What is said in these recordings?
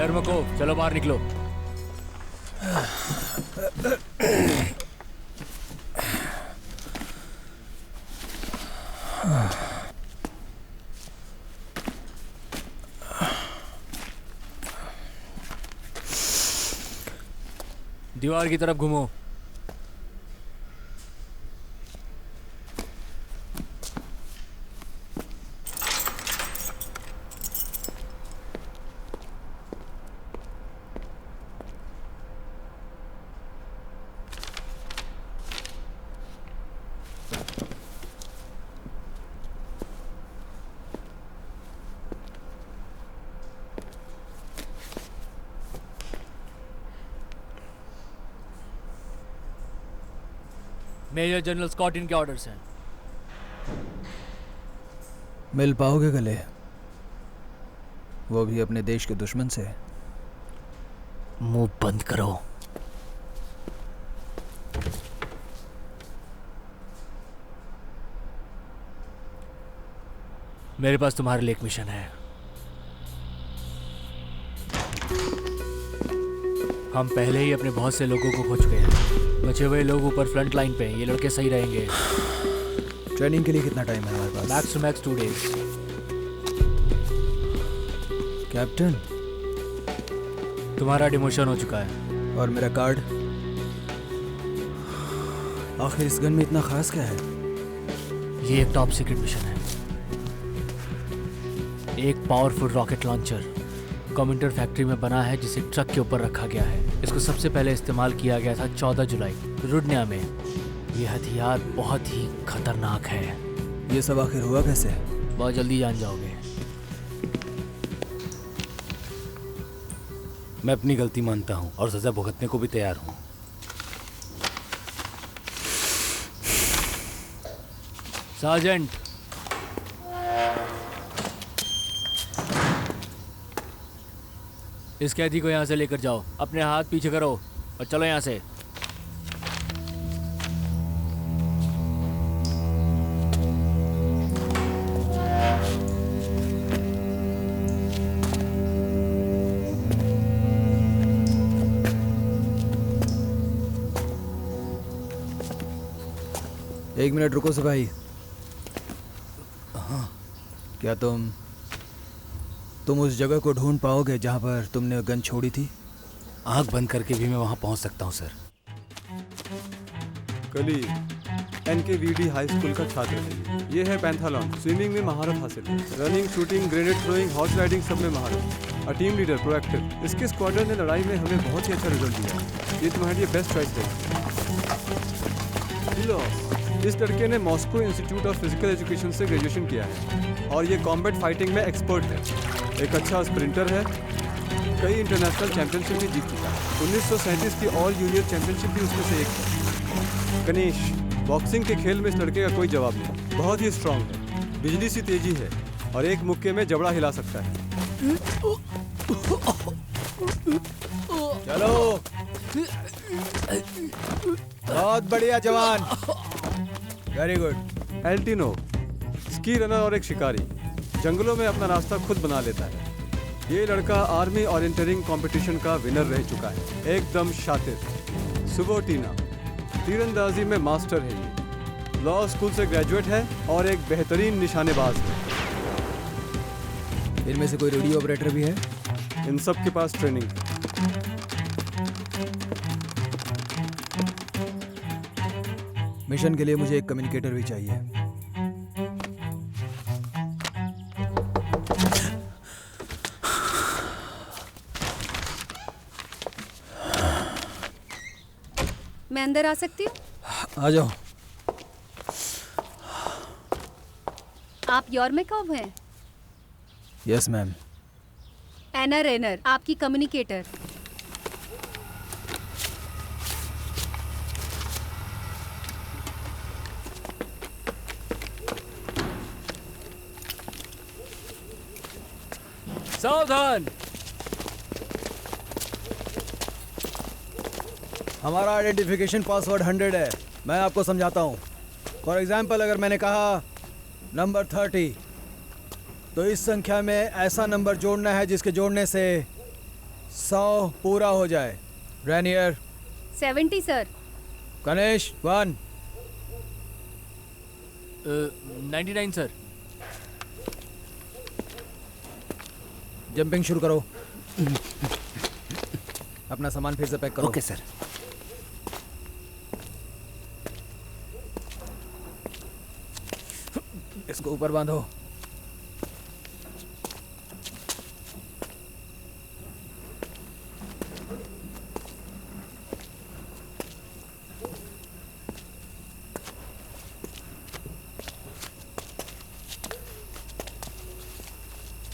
यर्मको, चलो बाहर निकलो। दीवार की तरफ घूमो। मेजर जनरल स्कॉट इनके ऑर्डर्स हैं। मिल पाओगे गले, वो भी अपने देश के दुश्मन से? मुंह बंद करो। मेरे पास तुम्हारे लिए एक मिशन है। हम पहले ही अपने बहुत से लोगों को खो चुके हैं। बचे हुए लोग ऊपर फ्रंट लाइन पे हैं। ये लड़के सही रहेंगे। ट्रेनिंग के लिए कितना टाइम है हमारे पास? Max to max 2 days। Captain, तुम्हारा डिमोशन हो चुका है। और मेरा कार्ड? आखिर इस गन में इतना खास क्या है? ये एक टॉप सीक्रेट मिशन है। एक powerful rocket launcher computer factory में बना है, जिसे ट्रक के ऊपर रखा गया है। इसको सबसे पहले इस्तेमाल किया गया था 14 जुलाई रुडनिया में। ये हथियार बहुत ही खतरनाक है। ये सब आखिर हुआ कैसे? बहुत जल्दी जान जाओगे। मैं अपनी गलती मानता हूँ और सजा भुगतने को भी तैयार हूँ। सार्जेंट, इस कैदी को यहाँ से लेकर जाओ। अपने हाथ पीछे करो और चलो यहाँ से। एक मिनट रुको सिपाही। क्या तुम उस जगह को ढूंढ पाओगे जहां पर तुमने गन छोड़ी थी? आंख बंद करके भी मैं वहां पहुंच सकता हूं सर। कली NKVD हाई स्कूल का छात्र है। ये है पैंथालॉन, स्विमिंग में महारत हासिल है, running, shooting, grenade throwing, horse riding सब में महारत। A team leader, proactive. इसके स्क्वाड्रन ने लड़ाई में हमें बहुत ही अच्छा रिजल्ट दिया। ये तुम्हारे लिए बेस्ट चॉइस है। इस लड़के ने Moscow institute of physical education से ग्रेजुएशन किया है और ये कॉम्बैट फाइटिंग में एक्सपर्ट है। एक अच्छा स्प्रिंटर है, कई इंटरनेशनल चैंपियनशिप भी जीत चुका है। 1937 की ऑल जूनियर चैंपियनशिप भी उसमें से एक है। गणेश, बॉक्सिंग के खेल में इस लड़के का कोई जवाब नहीं। बहुत ही स्ट्रांग है, बिजली सी तेजी है और एक मुक्के में जबड़ा हिला सकता है। चलो, बहुत बढ़िया जवान, वेरी गुड। एल्टिनो, स्की रनर और एक शिकारी, जंगलों में अपना रास्ता खुद बना लेता है। ये लड़का आर्मी ओरिएंटरिंग कंपटीशन का विनर रह चुका है, एकदम शातिर। सुबोटीना, तीरंदाजी में मास्टर है। ये लॉ स्कूल से ग्रेजुएट है और एक बेहतरीन निशानेबाज है। इनमें से कोई रेडियो ऑपरेटर भी है? इन सब के पास ट्रेनिंग है। मिशन के लिए मुझे एक कम्युनिकेटर भी चाहिए। मैं अंदर आ सकती हूँ? आ जाओ। आप यॉर्मेकॉव हैं? Yes ma'am. एना रेनर, आपकी कम्युनिकेटर। सावधान। हमारा आइडेंटिफिकेशन पासवर्ड 100 है। मैं आपको समझाता हूँ। फॉर एग्जाम्पल, अगर मैंने कहा नंबर 30, तो इस संख्या में ऐसा नंबर जोड़ना है जिसके जोड़ने से 100 पूरा हो जाए। रैनियर, 70 सर। गणेश 1। 99 सर। जंपिंग शुरू करो। अपना सामान फिर से पैक करो। Okay sir. इसको ऊपर बांधो।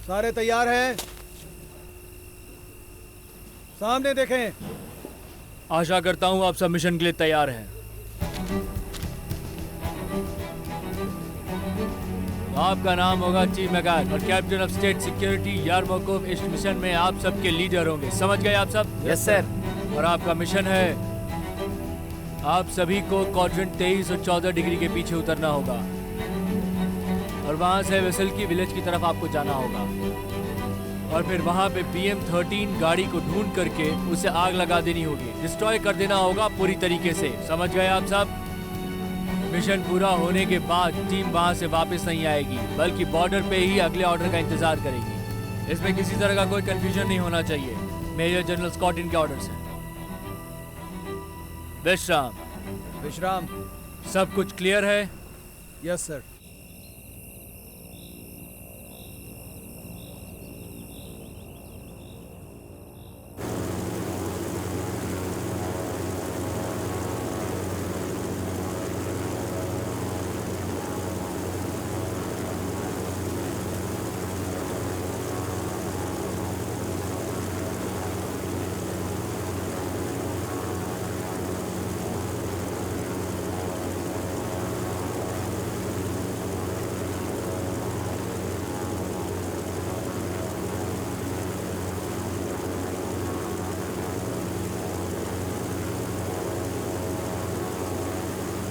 सारे तैयार हैं? सामने देखें। आशा करता हूँ आप सब मिशन के लिए तैयार हैं। आपका नाम होगा चीफ मैकार्ड और कैप्टन ऑफ स्टेट सिक्योरिटी यारमोकोव इस मिशन में आप सबके लीडर होंगे। समझ गए आप सब? Yes sir. और आपका मिशन है आप सभी को क्वाड्रेंट 23 और 14 डिग्री के पीछे उतरना होगा और वहां से वेसल की विलेज की तरफ आपको जाना होगा और फिर वहां पे PM-13 गाड़ी को ढूंढ करके उसे आग लगा देनी होगी, डिस्ट्रॉय कर देना होगा पूरी तरीके से। समझ गए आप सब? मिशन पूरा होने के बाद टीम वहां से वापस नहीं आएगी बल्कि बॉर्डर पे ही अगले ऑर्डर का इंतजार करेगी। इसमें किसी तरह का कोई कंफ्यूजन नहीं होना चाहिए। मेजर जनरल स्कॉट इनके ऑर्डर्स हैं। विश्राम। विश्राम। सब कुछ क्लियर है? Yes sir.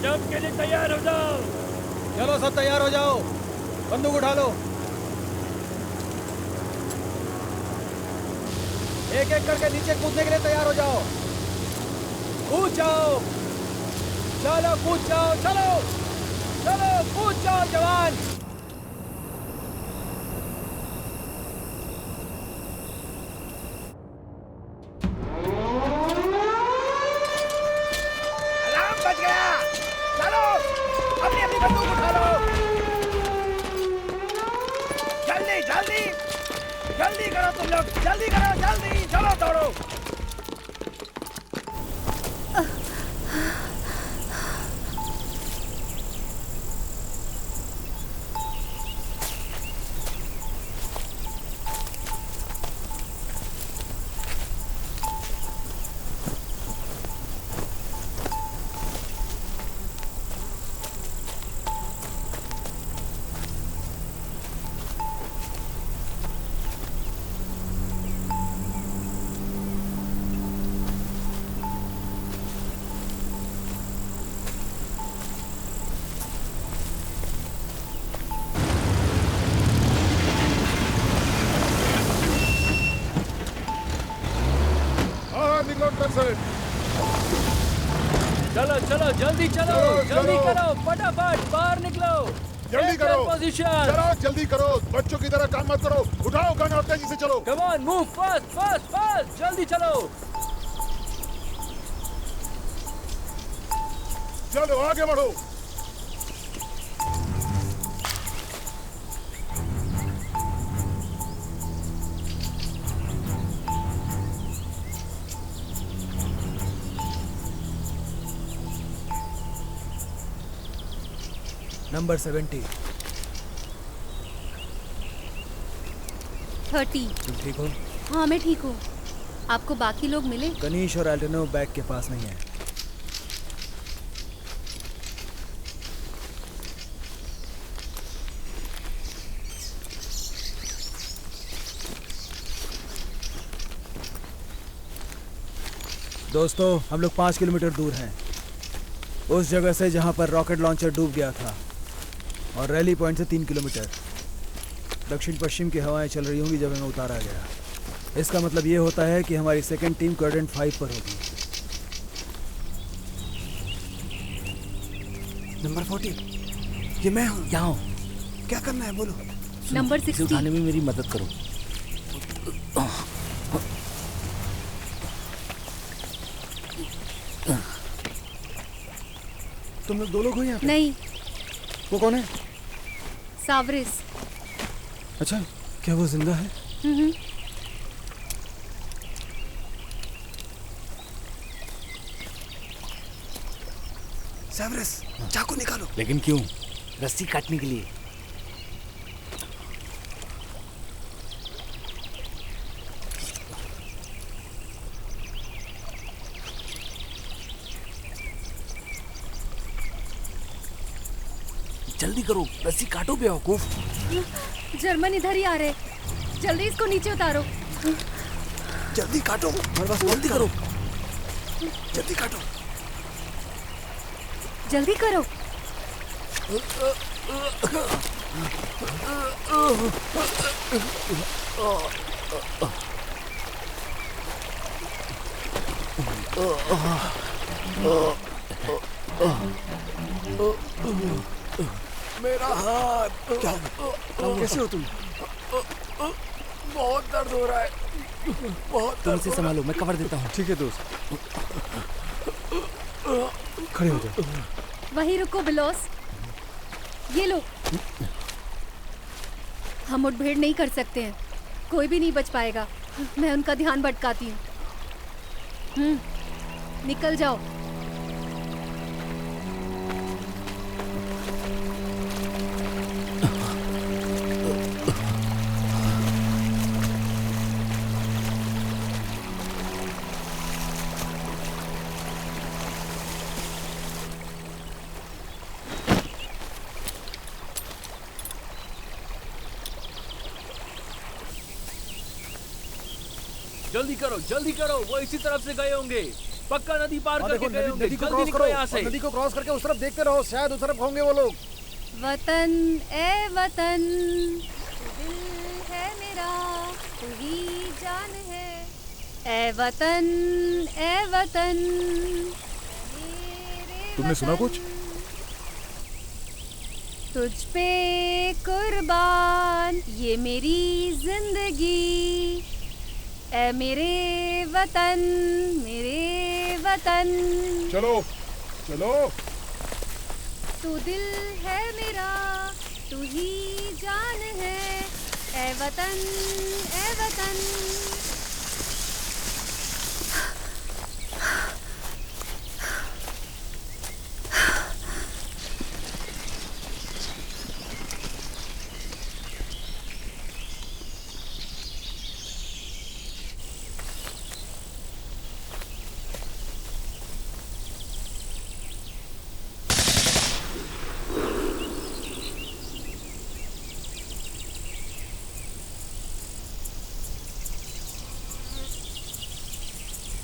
जंप के लिए तैयार हो जाओ। चलो सब तैयार हो जाओ। बंदूक उठा लो। एक एक करके नीचे कूदने के लिए तैयार हो जाओ। कूद जाओ। चलो कूद जाओ। चलो चलो कूद जाओ जवान। अलार्म बज गया। चलो अपनी अपनी बंदूक उठा लो। जल्दी जल्दी जल्दी करो तुम लोग। जल्दी करो जल्दी। चलो दौड़ो। चलो चलो जल्दी चलो। जल्दी करो फटाफट बाहर निकलो। जल्दी करो। पोजीशन। चलो जल्दी करो। बच्चों की तरह काम मत करो। उठाओ गन और तेजी से चलो। Come on move fast fast fast. जल्दी चलो। चलो आगे बढ़ो। नंबर 70। 30। तुम ठीक हो? हाँ मैं ठीक हूँ। आपको बाकी लोग मिले? गणेश और एल्टेनो बैग के पास नहीं है। दोस्तों हम लोग 5 किलोमीटर दूर हैं उस जगह से जहां पर रॉकेट लॉन्चर डूब गया था और रैली पॉइंट से 3 किलोमीटर। दक्षिण पश्चिम की हवाएं चल रही होंगी जब हमें उतारा गया। इसका मतलब ये होता है कि हमारी सेकंड टीम क्वाड्रेंट 5 पर होगी। नंबर 40, ये मैं हूँ। यहाँ हो, क्या करना है बोलो। नंबर इसे 60। उठाने में मेरी मदद करो। तुम लोग 2 लोग हो यहाँ पे? नहीं, वो कौन है? सावरिस। अच्छा, क्या वो जिंदा है? हम्म। सेवरस, चाकू निकालो। लेकिन क्यों? रस्सी काटने के लिए। जल्दी करो, रस्सी काटो बेवकूफ। जर्मन इधर ही आ रहे। जल्दी इसको नीचे उतारो। जल्दी काटो। हमारे पास जल्दी करो। जल्दी काटो। जल्दी करो। मेरा हाथ। क्या कैसे हो तुम? बहुत दर्द हो रहा है। बहुत तुम इसे संभालो, मैं कवर देता हूँ। ठीक है दोस्त, खड़े हो जाओ। वहीं रुको बिलोस। ये लो। हम मुठभेड़ नहीं कर सकते हैं। कोई भी नहीं बच पाएगा। मैं उनका ध्यान भटकाती हूँ। निकल जाओ। जल्दी करो, वो इसी तरफ से गए होंगे। पक्का नदी पार और करके देखो, गए होंगे। नदी को जल्दी क्रॉस निकलो करो। यहाँ से। और नदी को क्रॉस करके उस तरफ देखते रहो, शायद उस तरफ होंगे वो लोग। वतन ए वतन, तू दिल है मेरा, तू ही जान है। ए वतन ए वतन, मेरे तुमने सुना वतन, कुछ? तुझ पे कुर्बान ये मेरी जिंदगी। ए मेरे वतन, मेरे वतन। चलो चलो। तू दिल है मेरा, तू ही जान है। ए वतन ए वतन।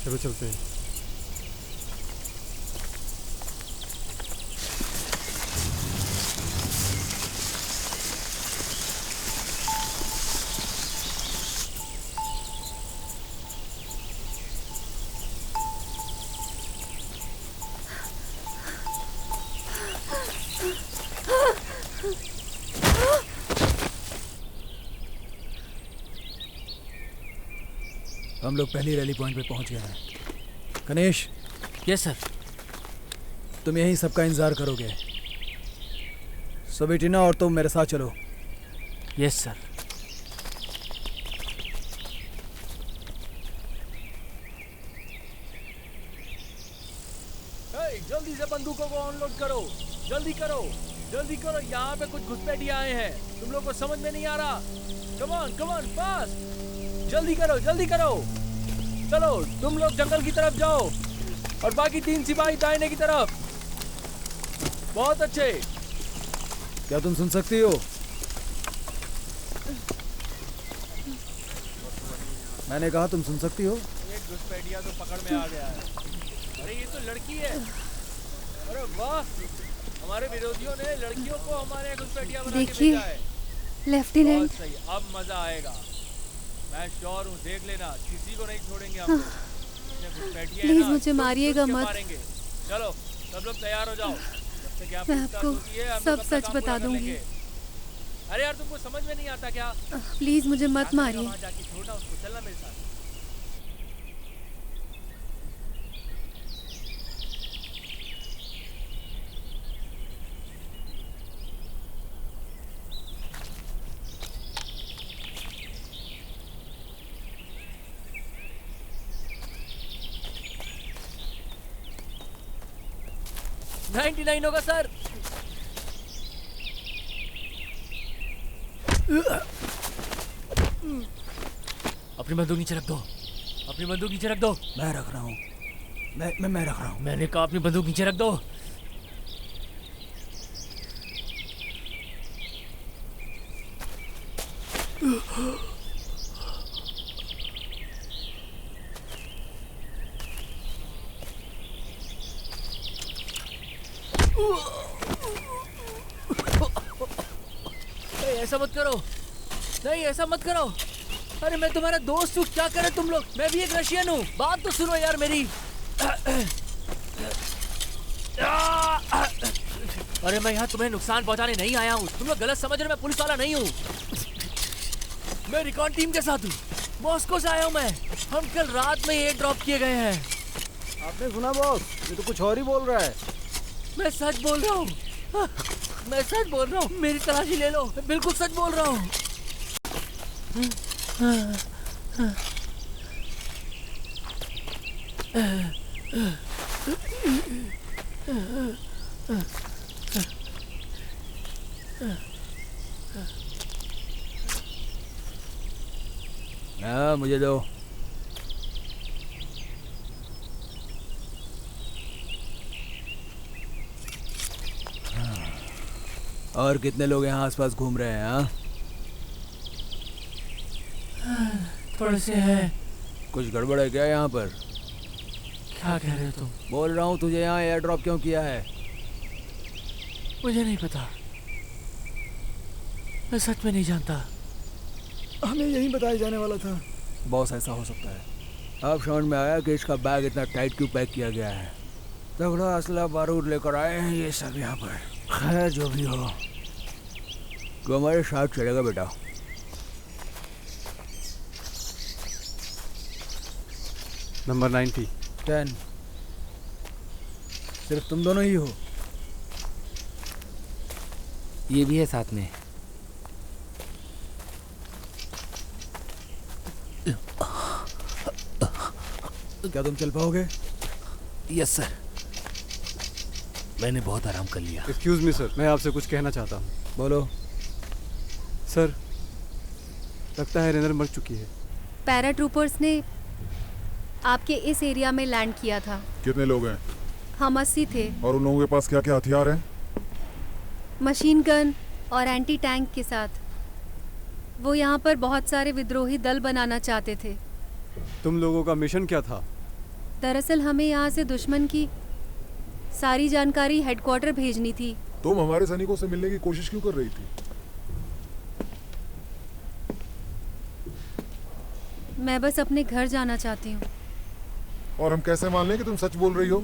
चलो चलते हैं। हम लोग पहली रैली पॉइंट पे पहुंच गए हैं। Ganesh, yes sir. तुम यहीं सबका इंतजार करोगे। सोबिटिना और तुम मेरे साथ चलो। Yes sir. जल्दी से बंदूकों को अनलोड करो। जल्दी करो, जल्दी करो। यहाँ पे कुछ घुसपैठिए आए हैं। तुम लोग को समझ में नहीं आ रहा। Come on fast. जल्दी करो, जल्दी करो। चलो, तुम लोग जंगल की तरफ जाओ और बाकी 3 सिपाही दाहिने की तरफ। बहुत अच्छे। क्या तुम सुन सकती हो? मैंने कहा तुम सुन सकती हो? एक घुसपैठिया तो पकड़ में आ गया है। अरे ये तो लड़की है। अरे वाह, हमारे विरोधियों ने लड़कियों को हमारे घुसपैठिया बना के देखिए, भेजा है। लेफ्टिनेंट। बहुत सही, अब मजा आएगा। मैं श्योर हूँ, देख लेना, किसी को नहीं छोड़ेंगे हम लोग। जितने घुसपैठिए हैं प्लीज ना, मुझे सब मारिएगा कुछ के मत। मारेंगे। चलो सब लोग तैयार हो जाओ, जब तक यहाँ मैं पूछताछ आपको होती है, हम सब लोग अपना सच काम बता पूरा कर दूंगी। लेंगे। अरे यार तुमको समझ में नहीं आता क्या? प्लीज मुझे मत मारिए। वहाँ जाके छोड़ना उसको, चलना मेरे साथ। नाइन्टी 99 होगा सर। अपनी बंदूक नीचे रख दो, अपनी बंदूक नीचे रख दो। मैं रख रहा हूँ। मैं रख रहा हूँ। मैंने कहा अपनी बंदूक नीचे रख दो। नहीं, ऐसा मत करो, नहीं ऐसा मत करो। अरे मैं तुम्हारा दोस्त हूँ, क्या करे तुम लोग? मैं भी एक रशियन हूँ, बात तो सुनो यार मेरी। अरे मैं यहाँ तुम्हें नुकसान पहुँचाने नहीं आया हूँ, तुम लोग गलत समझ रहे हो, मैं पुलिस वाला नहीं हूँ। मैं रिकॉर्ड टीम के साथ हूँ, मॉस्को से आया हूँ मैं। हम कल रात में ये ड्रॉप किए गए हैं। आपने सुना बॉस, ये तो कुछ और ही बोल रहा है। मैं सच बोल रहा हूँ, मैं सच बोल रहा हूँ, मेरी तलाशी ले लो, मैं बिल्कुल सच बोल रहा हूँ। मुझे दो। और कितने लोग यहाँ आसपास घूम रहे हैं? हाँ, थोड़े से है। कुछ गड़बड़ है क्या यहाँ पर? क्या कह रहे हो तुम? बोल रहा हूँ, तुझे यहाँ एयर ड्रॉप क्यों किया है? मुझे नहीं पता, मैं सच में नहीं जानता। हमें यही बताया जाने वाला था। बॉस, ऐसा हो सकता है। अब समझ में आया कि इसका बैग इतना टाइट क्यों पैक किया गया है। तगड़ा असला बारूद लेकर आए हैं ये सब यहाँ पर। खैर जो भी हो, तो हमारे साथ चलेगा बेटा। नंबर 90। 10। सिर्फ तुम दोनों ही हो? ये भी है साथ में। क्या तुम चल पाओगे? यस सर, मैंने बहुत आराम कर लिया। एक्सक्यूज मी सर, मैं आपसे कुछ कहना चाहता हूँ। बोलो। सर, लगता है रेनर मर चुकी है। पैराट्रूपर्स ने आपके इस एरिया में लैंड किया था। कितने लोग हैं? हम 80 थे। और उन लोगों के पास क्या क्या हथियार हैं? मशीन गन और एंटी टैंक के साथ। वो यहाँ पर बहुत सारे विद्रोही दल बनाना चाहते थे। तुम लोगों का मिशन क्या था? दरअसल हमें यहाँ से दुश्मन की सारी जानकारी हेडक्वार्टर भेजनी थी। तुम हमारे सैनिकों से मिलने की कोशिश क्यों कर रही थी? मैं बस अपने घर जाना चाहती हूँ। और हम कैसे मान लें कि तुम सच बोल रही हो?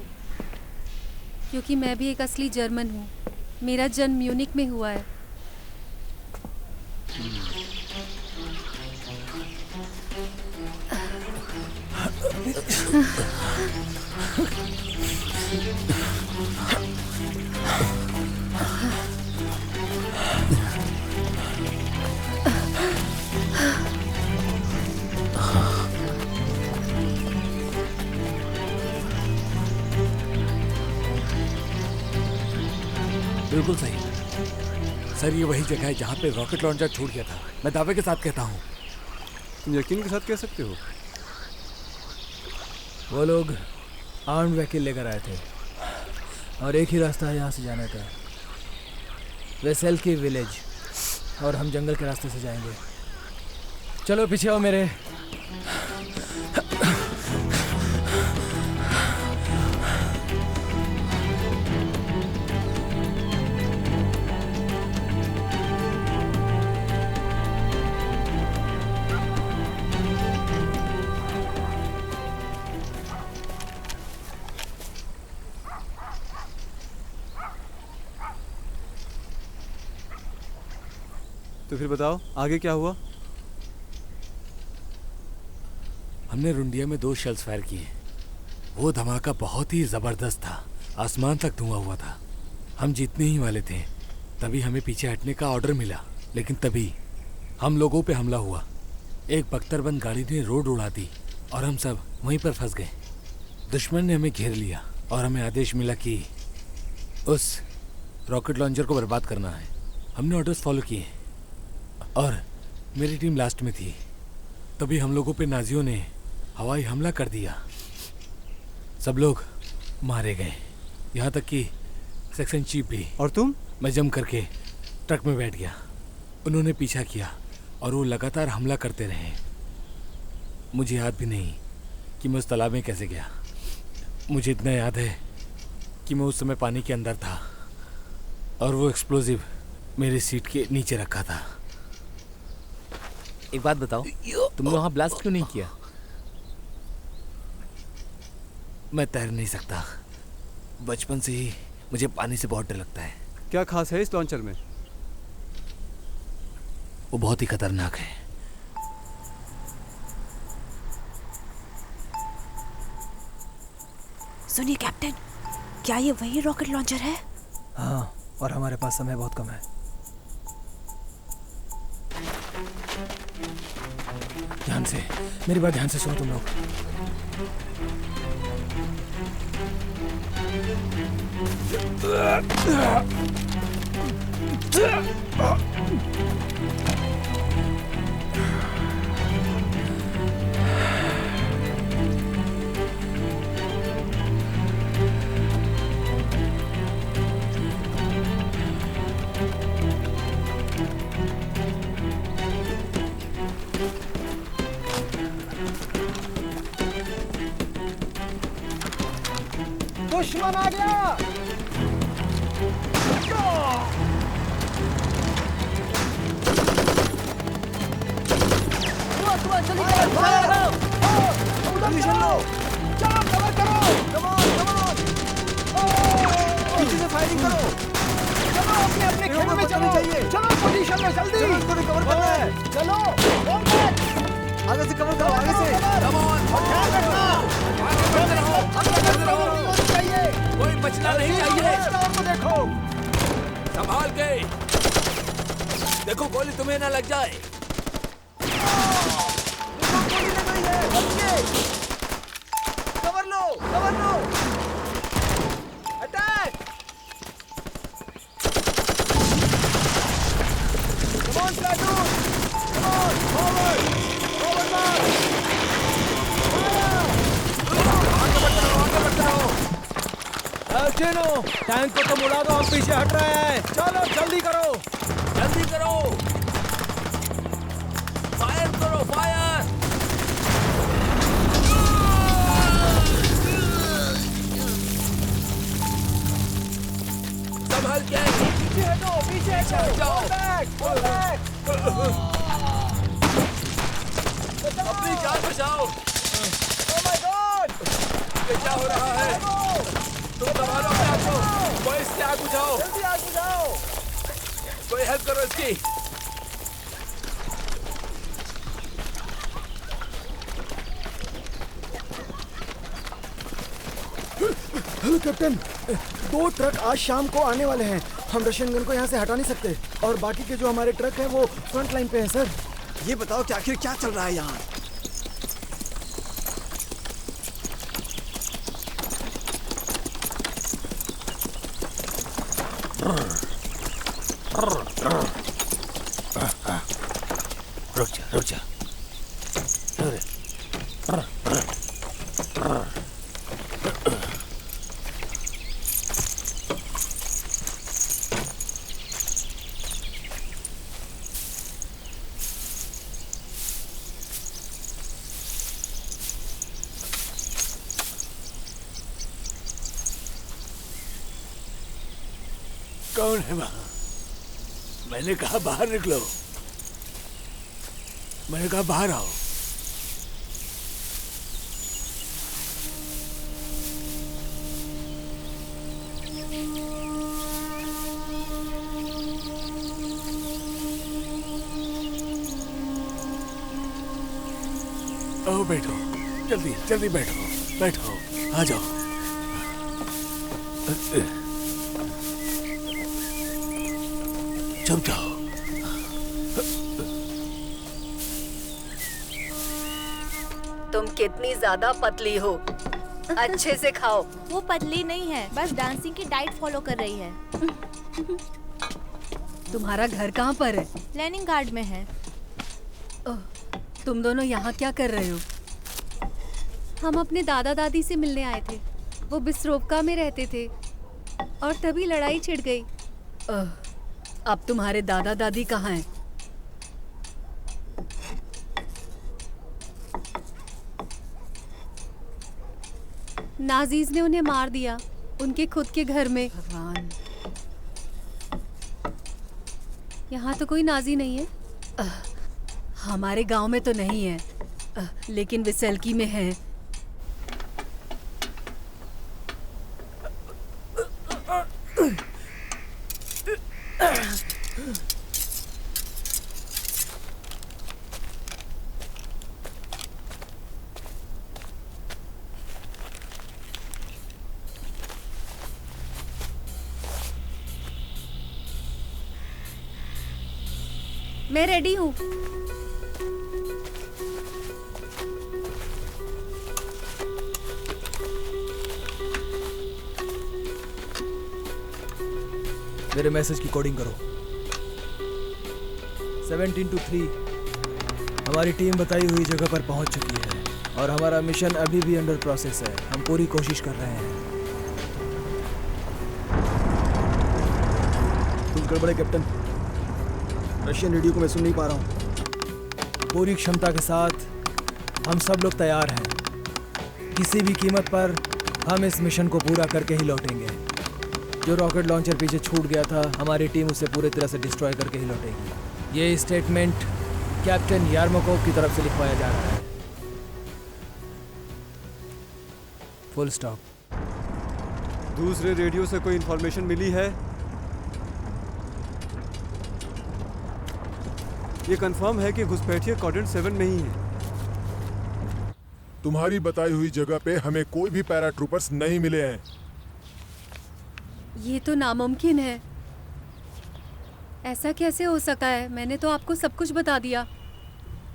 क्योंकि मैं भी एक असली जर्मन हूँ। मेरा जन्म म्यूनिक में हुआ है। बिल्कुल सही सर, ये वही जगह है जहाँ पे रॉकेट लॉन्चर छूट गया था। मैं दावे के साथ कहता हूँ। तुम यकीन के साथ कह सकते हो? वो लोग आर्म्ड व्हीकल लेकर आए थे और एक ही रास्ता है यहाँ से जाने का, वेसेल की विलेज, और हम जंगल के रास्ते से जाएंगे। चलो पीछे आओ मेरे। तो फिर बताओ आगे क्या हुआ? हमने रुंडिया में 2 शेल्स फायर किए। वो धमाका बहुत ही जबरदस्त था, आसमान तक धुआं हुआ था। हम जीतने ही वाले थे, तभी हमें पीछे हटने का ऑर्डर मिला, लेकिन तभी हम लोगों पे हमला हुआ। एक बख्तरबंद गाड़ी ने रोड उड़ा दी और हम सब वहीं पर फंस गए। दुश्मन ने हमें घेर लिया और हमें आदेश मिला कि उस रॉकेट लॉन्चर को बर्बाद करना है। हमने ऑर्डर्स फॉलो किए और मेरी टीम लास्ट में थी। तभी हम लोगों पे नाजियों ने हवाई हमला कर दिया। सब लोग मारे गए, यहाँ तक कि सेक्शन चीफ भी। और तुम? मैं जम करके ट्रक में बैठ गया। उन्होंने पीछा किया और वो लगातार हमला करते रहे। मुझे याद भी नहीं कि मैं उस तालाब में कैसे गया। मुझे इतना याद है कि मैं उस समय पानी के अंदर था और वो एक्सप्लोजिव मेरी सीट के नीचे रखा था। एक बात बताओ, तुमने वहाँ ब्लास्ट क्यों नहीं किया? मैं तैर नहीं सकता। बचपन से ही मुझे पानी से बहुत डर लगता है। क्या खास है इस लॉन्चर में? वो बहुत ही खतरनाक है। सुनिए कैप्टन, क्या ये वही रॉकेट लॉन्चर है? हाँ, और हमारे पास समय बहुत कम है। ध्यान से, मेरी बात ध्यान से सुनो तुम लोग। दुश्मन आ गया। पोजीशन लो, चलो कवर करो। पीछे से फायरिंग करो। चलो अपने अपने खेमे में चलो। चलो पोजीशन में जल्दी। इसको कवर करना है। चलो आगे से कवर करो, आगे से। ध्यान रखना, कोई बचना नहीं चाहिए। देखो, संभाल के देखो, गोली तुम्हें ना लग जाए। Cover low, cover low. Attack! Come on, platoon! Come on, forward! Forward march! चलो, टैंक को तुम उड़ा दो, हम पीछे हट रहे हैं। चलो जल्दी करो, जल्दी करो, फायर करो, फायर। संभल के पीछे हटो, पीछे हटो। जाओ। Fall back, fall back। अपनी जान बचाओ। Oh my God! ये क्या हो रहा है? तुम संभालो अपने आप को। कोई इसकी आग बुझाओ। जल्दी आग बुझाओ। कोई हेल्प करो इसकी। हेलो कैप्टन, 2 ट्रक आज शाम को आने वाले हैं। हम रशियन गन को यहाँ से हटा नहीं सकते और बाकी के जो हमारे ट्रक हैं वो फ्रंट लाइन पे हैं सर। ये बताओ कि आखिर क्या चल रहा है यहाँ? रुक जा, रुक जा। कौन है वहां? मैंने कहा बाहर निकलो। मैंने कहा बाहर आओ। ओ बैठो, जल्दी जल्दी बैठो, बैठो, आ जाओ। चुप जाओ। तुम कितनी ज्यादा पतली हो, अच्छे से खाओ। वो पतली नहीं है, बस डांसिंग की डाइट फॉलो कर रही है। तुम्हारा घर कहाँ पर है? लेनिन गार्ड में है। तुम दोनों यहाँ क्या कर रहे हो? हम अपने दादा दादी से मिलने आए थे। वो बिस्रोवका में रहते थे और तभी लड़ाई छिड़ गई। अब तुम्हारे दादा दादी कहाँ हैं? नाजीज ने उन्हें मार दिया उनके खुद के घर में। भगवान, यहाँ तो कोई नाजी नहीं है। हमारे गांव में तो नहीं है, लेकिन विसेल्की में है। मैं रेडी हूँ। मेरे मैसेज की कोडिंग करो। 17 to 3 हमारी टीम बताई हुई जगह पर पहुंच चुकी है और हमारा मिशन अभी भी अंडर प्रोसेस है। हम पूरी कोशिश कर रहे हैं। कुछ गड़बड़ है कैप्टन, रशियन रेडियो को मैं सुन नहीं पा रहा हूँ। पूरी क्षमता के साथ हम सब लोग तैयार हैं। किसी भी कीमत पर हम इस मिशन को पूरा करके ही लौटेंगे। जो रॉकेट लॉन्चर पीछे छूट गया था, हमारी टीम उसे पूरी तरह से डिस्ट्रॉय करके ही लौटेगी। ये स्टेटमेंट कैप्टन यार्मोकोव की तरफ से लिखवाया जा रहा है। Full stop. दूसरे रेडियो से कोई इंफॉर्मेशन मिली है? ये कंफर्म है कि घुसपैठिए क्वाड्रेंट 7 में ही है। तुम्हारी बताई हुई जगह पे हमें कोई भी पैराट्रूपर्स नहीं मिले हैं। ये तो नामुमकिन है। ऐसा कैसे हो सकता है? मैंने तो आपको सब कुछ बता दिया।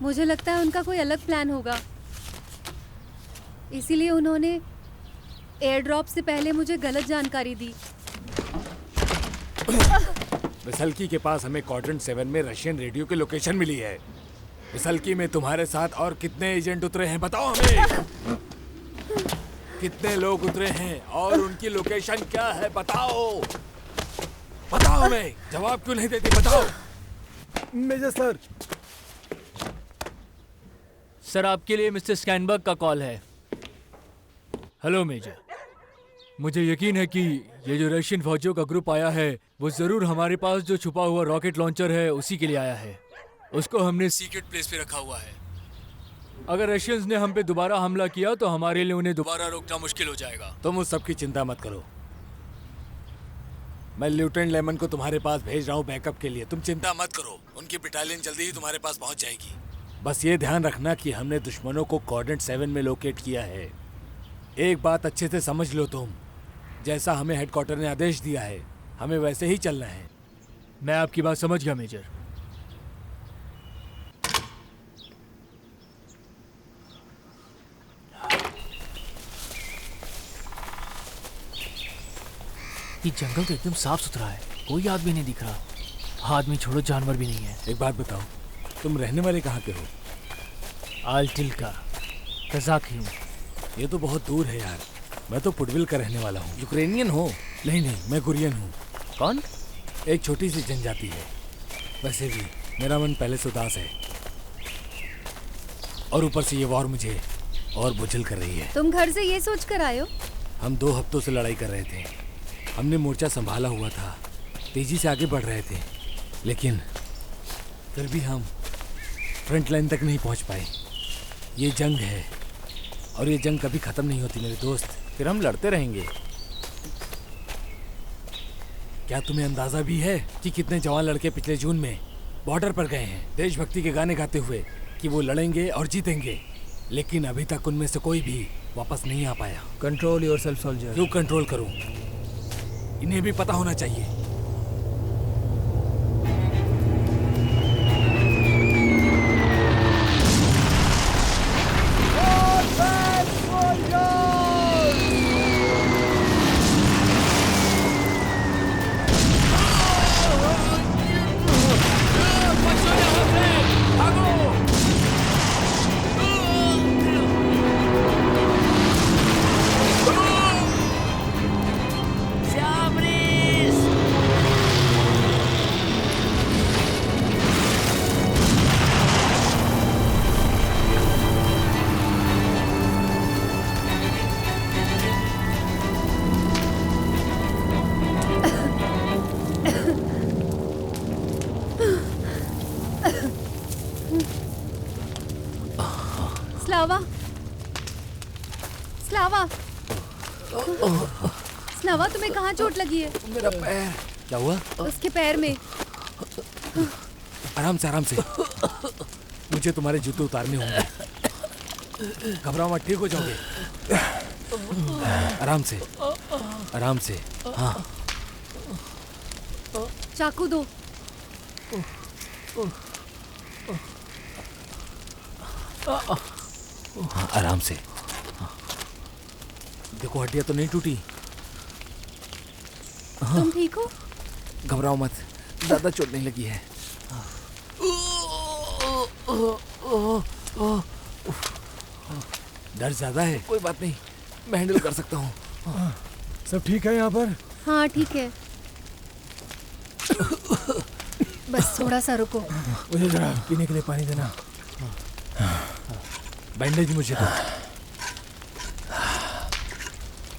मुझे लगता है उनका कोई अलग प्लान होगा, इसीलिए उन्होंने एयर ड्रॉप से पहले मुझे गलत जानकारी दी। विसल्की के पास हमें क्वाड्रेंट 7 में रशियन रेडियो की लोकेशन मिली है। विसल्की में तुम्हारे साथ और कितने एजेंट उतरे हैं बताओ हमें। कितने लोग उतरे हैं और उनकी लोकेशन क्या है बताओ। बताओ हमें, जवाब क्यों नहीं देती बताओ। Major sir. सर, आपके लिए मिस्टर स्कैनबर्ग का कॉल है। हेलो मेजर, मुझे यकीन है कि ये जो रशियन फौजियों का ग्रुप आया है वो जरूर हमारे पास जो छुपा हुआ रॉकेट लॉन्चर है उसी के लिए आया है। उसको हमने सीक्रेट प्लेस पे रखा हुआ है। अगर रशियंस ने हम पे दोबारा हमला किया तो हमारे लिए उन्हें दोबारा रोकना मुश्किल हो जाएगा। तुम उस सबकी चिंता मत करो। मैं लेफ्टिनेंट लेमन को तुम्हारे पास भेज रहा हूँ बैकअप के लिए। तुम चिंता मत करो, उनकी बटालियन जल्दी ही तुम्हारे पास पहुँच जाएगी। बस ये ध्यान रखना कि हमने दुश्मनों को क्वाड्रेंट 7 में लोकेट किया है। एक बात अच्छे से समझ लो, तुम जैसा हमें हेडक्वार्टर ने आदेश दिया है हमें वैसे ही चलना है। मैं आपकी बात समझ गया मेजर। ये जंगल तो एकदम साफ सुथरा है, कोई आदमी नहीं दिख रहा। आदमी छोड़ो, जानवर भी नहीं है। एक बात बताओ, तुम रहने वाले कहाँ के हो? आल्टिल का कजाकी हूँ। ये तो बहुत दूर है यार। मैं तो पुडविल का रहने वाला हूँ। यूक्रेनियन हो? नहीं नहीं, मैं कुरियन हूँ। कौन? एक छोटी सी जनजाति है। वैसे भी मेरा मन पहले से उदास है और ऊपर से ये वॉर मुझे और बुझिल कर रही है। तुम घर से ये सोच कर आए हो? हम 2 हफ्तों से लड़ाई कर रहे थे। हमने मोर्चा संभाला हुआ था, तेजी से आगे बढ़ रहे थे, लेकिन फिर भी हम फ्रंट लाइन तक नहीं पहुंच पाए। ये जंग है और ये जंग कभी खत्म नहीं होती मेरे दोस्त। फिर हम लड़ते रहेंगे। क्या तुम्हें अंदाजा भी है कि कितने जवान लड़के पिछले जून में बॉर्डर पर गए हैं देशभक्ति के गाने गाते हुए कि वो लड़ेंगे और जीतेंगे। लेकिन अभी तक उनमें से कोई भी वापस नहीं आ पाया। Control yourself soldier. क्यों कंट्रोल करूं? इन्हें भी पता होना चाहिए। स्लावा, स्लावा, स्लावा, तुम्हें कहाँ चोट लगी है? मेरा पैर। क्या हुआ? उसके पैर में। आराम से, आराम से। मुझे तुम्हारे जूते उतारने होंगे। घबराओ मत, ठीक हो जाओगे। आराम से, आराम से। हाँ। चाकू दो। हाँ, आराम से। देखो, हड्डियां तो नहीं टूटी। तुम ठीक हो? घबराओ मत, ज्यादा चोट नहीं लगी है। डर ज्यादा है, कोई बात नहीं, मैं हैंडल कर सकता हूँ। सब ठीक है यहाँ पर? हाँ ठीक है, बस थोड़ा सा रुको। मुझे जरा पीने के लिए पानी देना। बैंडेज मुझे दो।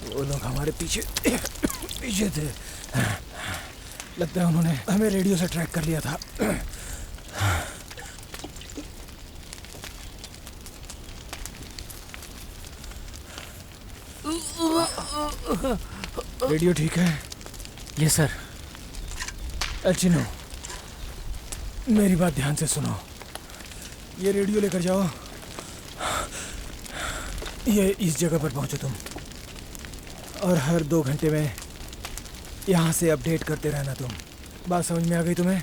वो लोग हमारे पीछे पीछे थे। लगता है उन्होंने हमें रेडियो से ट्रैक कर लिया था। रेडियो ठीक है? Yes sir. एल्चिनो, मेरी बात ध्यान से सुनो। ये रेडियो लेकर जाओ। ये इस जगह पर पहुंचो तुम, और हर 2 घंटे में यहाँ से अपडेट करते रहना तुम। बात समझ में आ गई तुम्हें?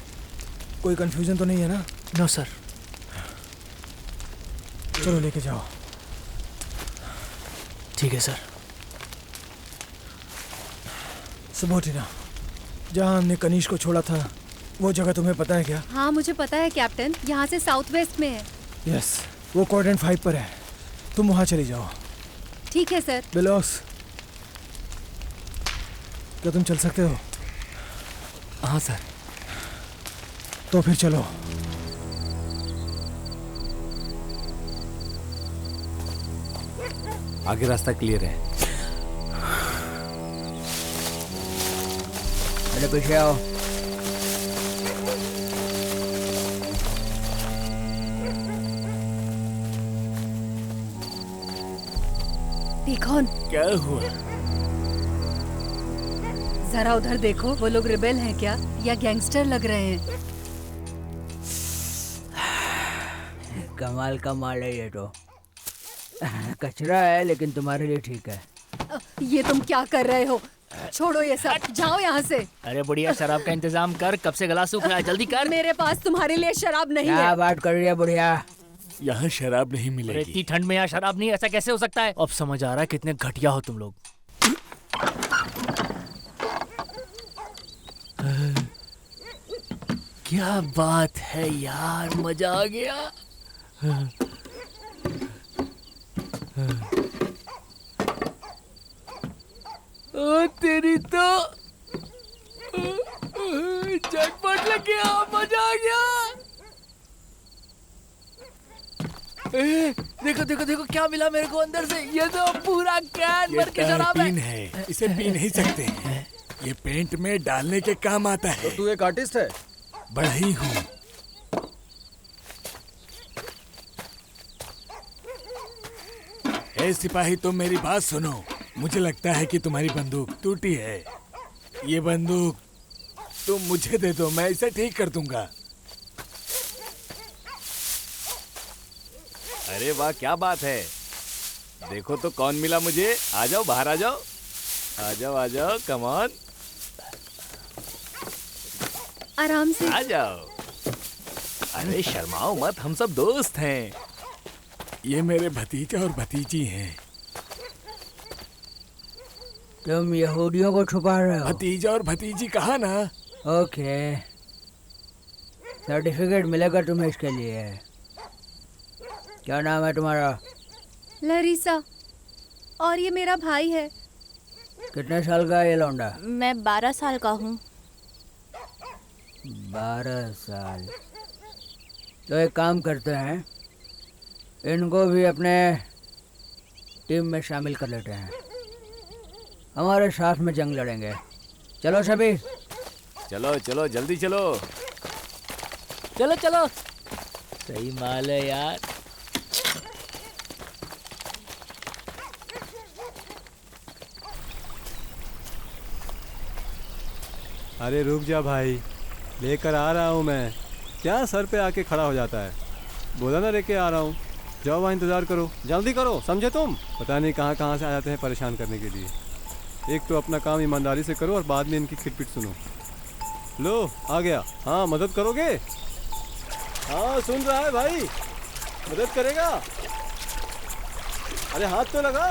कोई कंफ्यूजन तो नहीं है ना? No sir. चलो लेके जाओ। ठीक है सर। सुबोटिना, जहाँ हमने कनीश को छोड़ा था, वो जगह तुम्हें पता है क्या? हाँ मुझे पता है कैप्टन, यहाँ से साउथ वेस्ट में है। यस, वो क्वाड्रेंट 5 पर है। तुम वहाँ चली जाओ। ठीक है सर। बेलोस, क्या तुम चल सकते हो? हाँ सर। तो फिर चलो। आगे रास्ता क्लियर है। मेरे पीछे आओ। देखो, क्या हुआ? जरा उधर देखो, वो लोग रिबेल हैं क्या या गैंगस्टर लग रहे हैं? कमाल का माल है ये तो। कचरा है लेकिन तुम्हारे लिए ठीक है। ये तुम क्या कर रहे हो? छोड़ो ये सब, जाओ यहाँ से। अरे बुढ़िया, शराब का इंतजाम कर, कब से गला सूख रहा है, जल्दी कर। मेरे पास तुम्हारे लिए शराब नहीं है। क्या बात कर रही है बुढ़िया? यहाँ शराब नहीं अरे मिलेगी। इतनी ठंड में यहाँ शराब नहीं, ऐसा कैसे हो सकता है? अब समझ आ रहा है कितने घटिया हो तुम लोग। क्या बात है यार, मजा आ गया। ओ तेरी तो जगपट लग गया, मजा आ गया। देखो देखो देखो क्या मिला मेरे को अंदर से, ये तो पूरा कैन भर के शराब टर्पीन है, इसे पी नहीं सकते हैं। ये पेंट में डालने के काम आता है। तो तू एक आर्टिस्ट है? बड़ा ही हूँ। ए सिपाही, तुम मेरी बात सुनो। मुझे लगता है कि तुम्हारी बंदूक टूटी है। ये बंदूक तुम मुझे दे दो, मैं इसे ठीक कर दूंगा। अरे वाह, क्या बात है। देखो तो कौन मिला मुझे। आ जाओ, बाहर आ जाओ, आ जाओ, आ जाओ, कम ऑन, आराम से। आ जाओ। अरे शर्माओ मत, हम सब दोस्त हैं। ये मेरे भतीजा और भतीजी हैं। तुम यहूदियों को छुपा रहे हो? भतीजा और भतीजी कहा ना। ओके, सर्टिफिकेट मिलेगा तुम्हें इसके लिए। क्या नाम है तुम्हारा? लरीसा। और ये मेरा भाई है। कितने साल का है ये लौंडा? मैं 12 साल का हूँ। 12 साल। तो एक काम करते हैं, इनको भी अपने टीम में शामिल कर लेते हैं। हमारे साथ में जंग लड़ेंगे। चलो सभी। चलो चलो, जल्दी चलो। चलो चलो, सही माल है यार। अरे रुक जा भाई, लेकर आ रहा हूँ मैं। क्या सर पे आके खड़ा हो जाता है? बोला ना लेके आ रहा हूँ। जाओ वहाँ इंतज़ार करो, जल्दी करो, समझे तुम? पता नहीं कहाँ कहाँ से आ जाते हैं परेशान करने के लिए। एक तो अपना काम ईमानदारी से करो और बाद में इनकी खिटपिट सुनो। लो आ गया। हाँ मदद करोगे? हाँ सुन रहा है भाई, मदद करेगा? अरे हाथ तो लगा।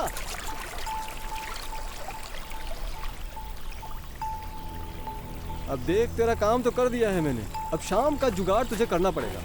अब देख, तेरा काम तो कर दिया है मैंने, अब शाम का जुगाड़ तुझे करना पड़ेगा।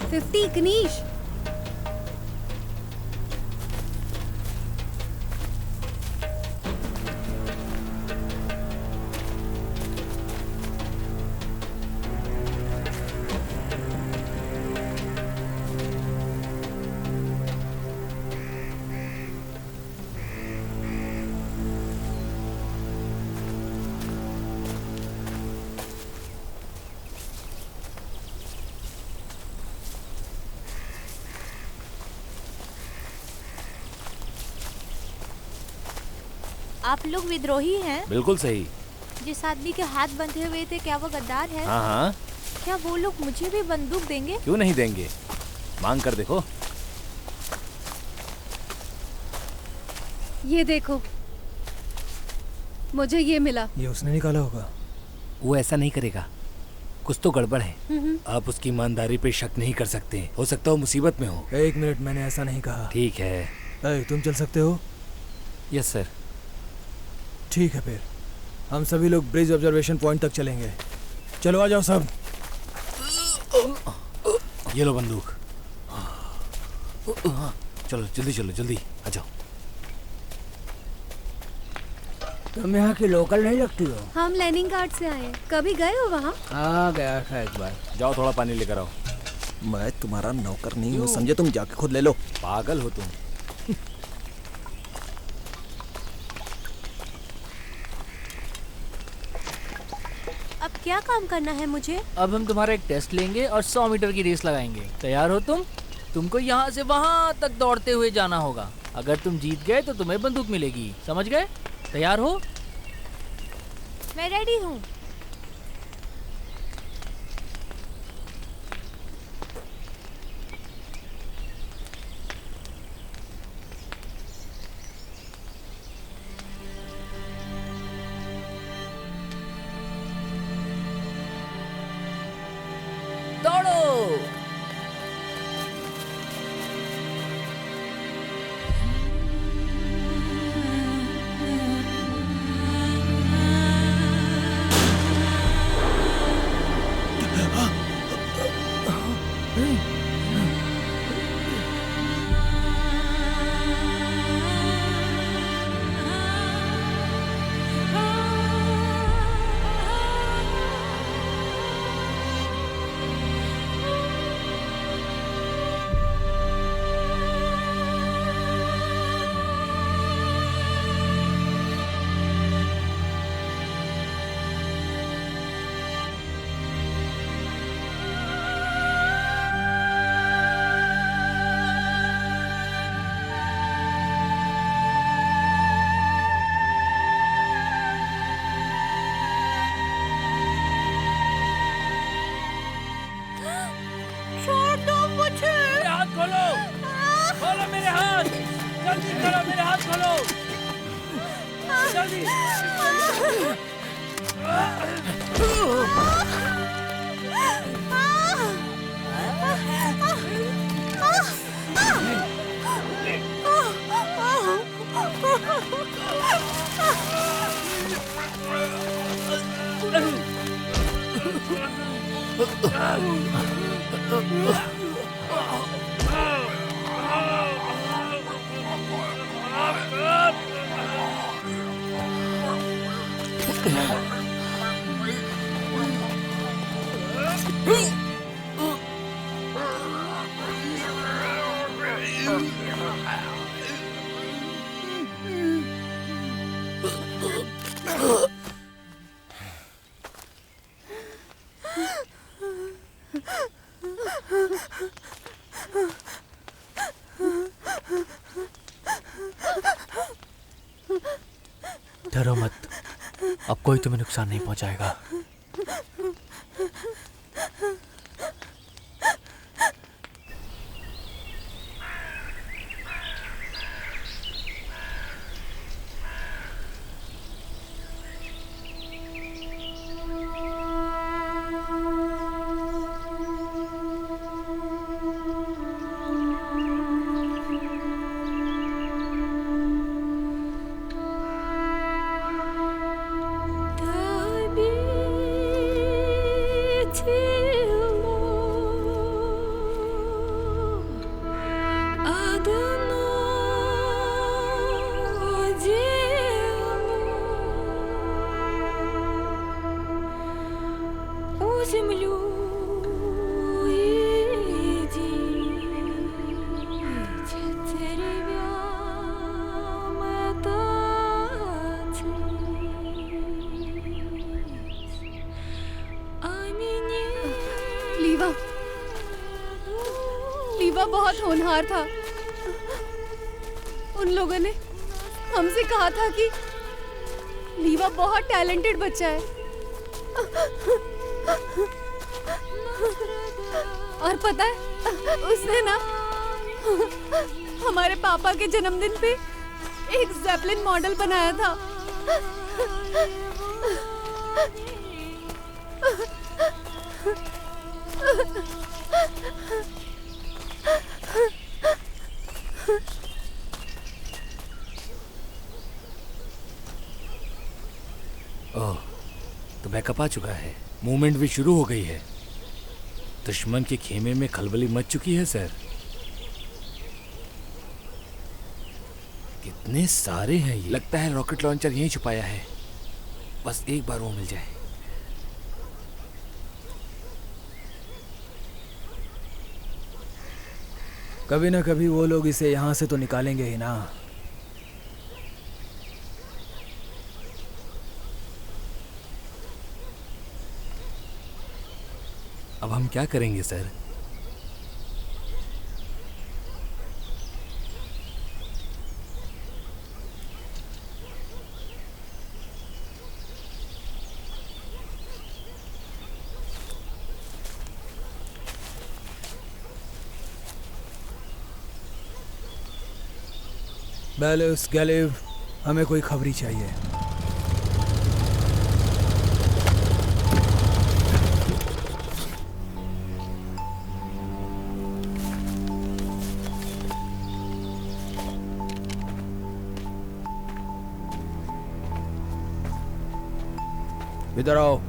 फिफ्टी कनीश। आप लोग विद्रोही हैं? बिल्कुल सही। जिस आदमी के हाथ बंधे हुए थे, क्या वो गद्दार है? हाँ हाँ, क्या वो लोग मुझे भी बंदूक देंगे? क्यों नहीं देंगे, मांग कर देखो। ये देखो, मुझे ये मिला। ये उसने निकाला होगा। वो ऐसा नहीं करेगा, कुछ तो गड़बड़ है। आप उसकी ईमानदारी पे शक नहीं कर सकते, हो सकता हो मुसीबत में हो। 1 मिनट, मैंने ऐसा नहीं कहा। ठीक है। तुम चल सकते हो? Yes sir. ठीक है, फिर हम सभी लोग ब्रिज ऑब्जर्वेशन पॉइंट तक चलेंगे। चलो आ जाओ सब। ये लो बंदूक। चलो जल्दी चलो, जल्दी आ जाओ। तुम यहाँ की लोकल नहीं लगती हो? हम लेनिनग्राड से आए हैं। कभी गए हो वहाँ? हाँ गया था एक बार। जाओ थोड़ा पानी लेकर आओ। मैं तुम्हारा नौकर नहीं हूँ, समझे? तुम जाके खुद ले लो। पागल हो तुम। अब क्या काम करना है मुझे? अब हम तुम्हारा एक टेस्ट लेंगे और 100 मीटर की रेस लगाएंगे। तैयार हो तुम? तुमको यहाँ से वहाँ तक दौड़ते हुए जाना होगा। अगर तुम जीत गए तो तुम्हें बंदूक मिलेगी, समझ गए? तैयार हो? मैं रेडी हूँ। दौड़ो। छोड़ दो मुझे। मेरे हाथ खोलो, खोलो मेरे हाथ, जल्दी करो, मेरे हाथ खोलो, जल्दी। डरो मत, अब कोई तुम्हें नुकसान नहीं पहुंचाएगा। लीवा बहुत होनहार था। उन लोगों ने हमसे कहा था कि लीवा बहुत टैलेंटेड बच्चा है। और पता है, उसने ना हमारे पापा के जन्मदिन पे एक ज़ेपलिन मॉडल बनाया था। ओह, तो बैकअप आ चुका है। मूवमेंट भी शुरू हो गई है। दुश्मन के खेमे में खलबली मच चुकी है सर। कितने सारे हैं ये। लगता है रॉकेट लॉन्चर यहीं छुपाया है। बस एक बार वो मिल जाए। कभी ना कभी वो लोग इसे यहाँ से तो निकालेंगे ही ना। अब हम क्या करेंगे सर? बैलिस, गैलिव, हमें कोई खबरी चाहिए। इधर आओ।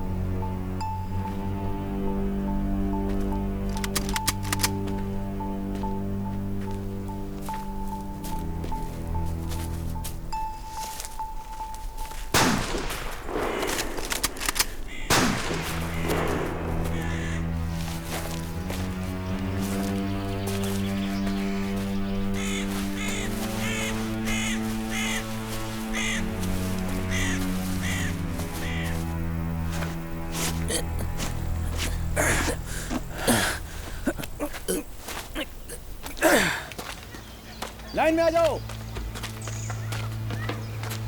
लाइन में आ जाओ।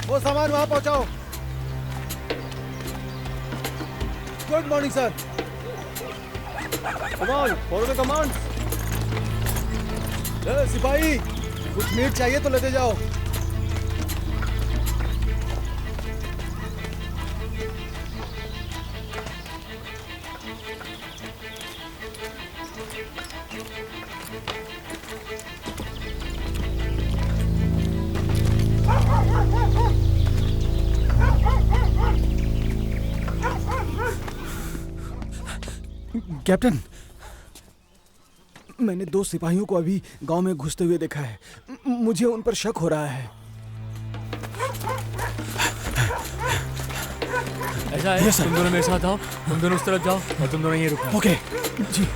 वो सामान वहां पहुंचाओ। Good morning sir. Come on, follow the commands. सिपाही, कुछ मीट चाहिए तो लेते जाओ। कैप्टन, मैंने 2 सिपाहियों को अभी गांव में घुसते हुए देखा है। मुझे उन पर शक हो रहा है। ऐसा है, तुम दोनों मेरे साथ आओ, तुम दोनों उस तरफ जाओ और तुम दोनों यहीं रुकना। ओके जी।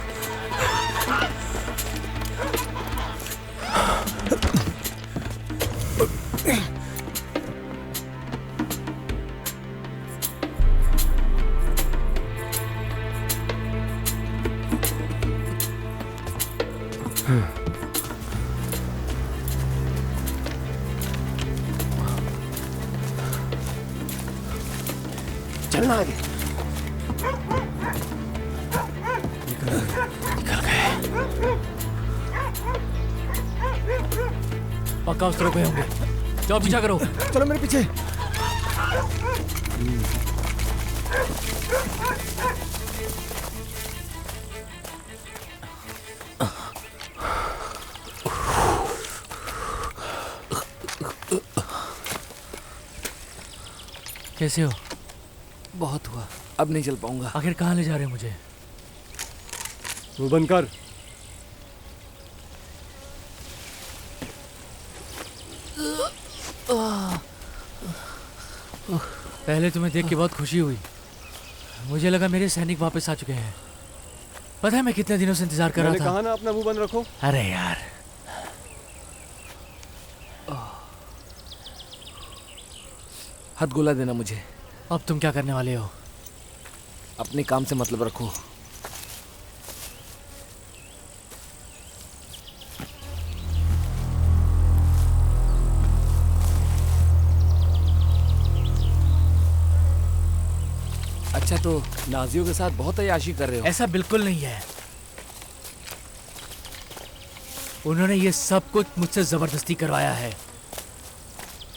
चलना आगे। निकल गए। पक्का उस तरफ गए होंगे। जाओ पीछा करो। चलो मेरे पीछे। कैसे हो? बहुत हुआ, अब नहीं चल पाऊंगा। आखिर कहाँ ले जा रहे हो मुझे? वो बंद कर। पहले तुम्हें देख के बहुत खुशी हुई। मुझे लगा मेरे सैनिक वापस आ चुके हैं। पता है मैं कितने दिनों से इंतजार कर रहा मैंने था। कहा ना अपना मुंह बंद रखो। अरे यार, हाथ गोला देना मुझे। अब तुम क्या करने वाले हो? अपने काम से मतलब रखो। अच्छा, तो नाजियों के साथ बहुत अय्याशी कर रहे हो। ऐसा बिल्कुल नहीं है। उन्होंने ये सब कुछ मुझसे जबरदस्ती करवाया है।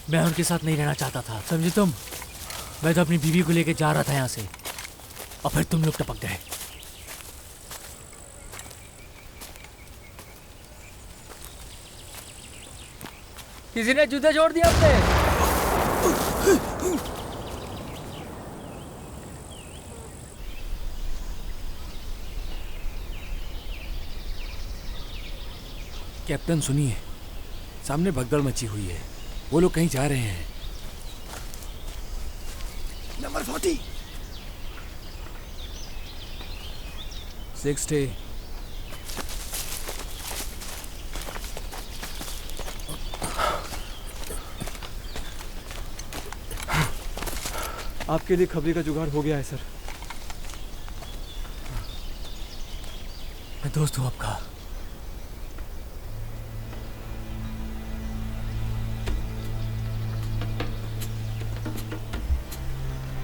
मैं उनके साथ नहीं रहना चाहता था, समझे तुम? मैं तो अपनी बीवी को लेके जा रहा था यहाँ से, और फिर तुम लोग टपक गए। किसी ने जूते जोड़ दिया अपने। कैप्टन सुनिए, सामने भगदड़ मची हुई है। वो लोग कहीं जा रहे हैं। नंबर 40, 60। आपके लिए खबरी का जुगाड़ हो गया है सर। मैं दोस्त हूँ आपका।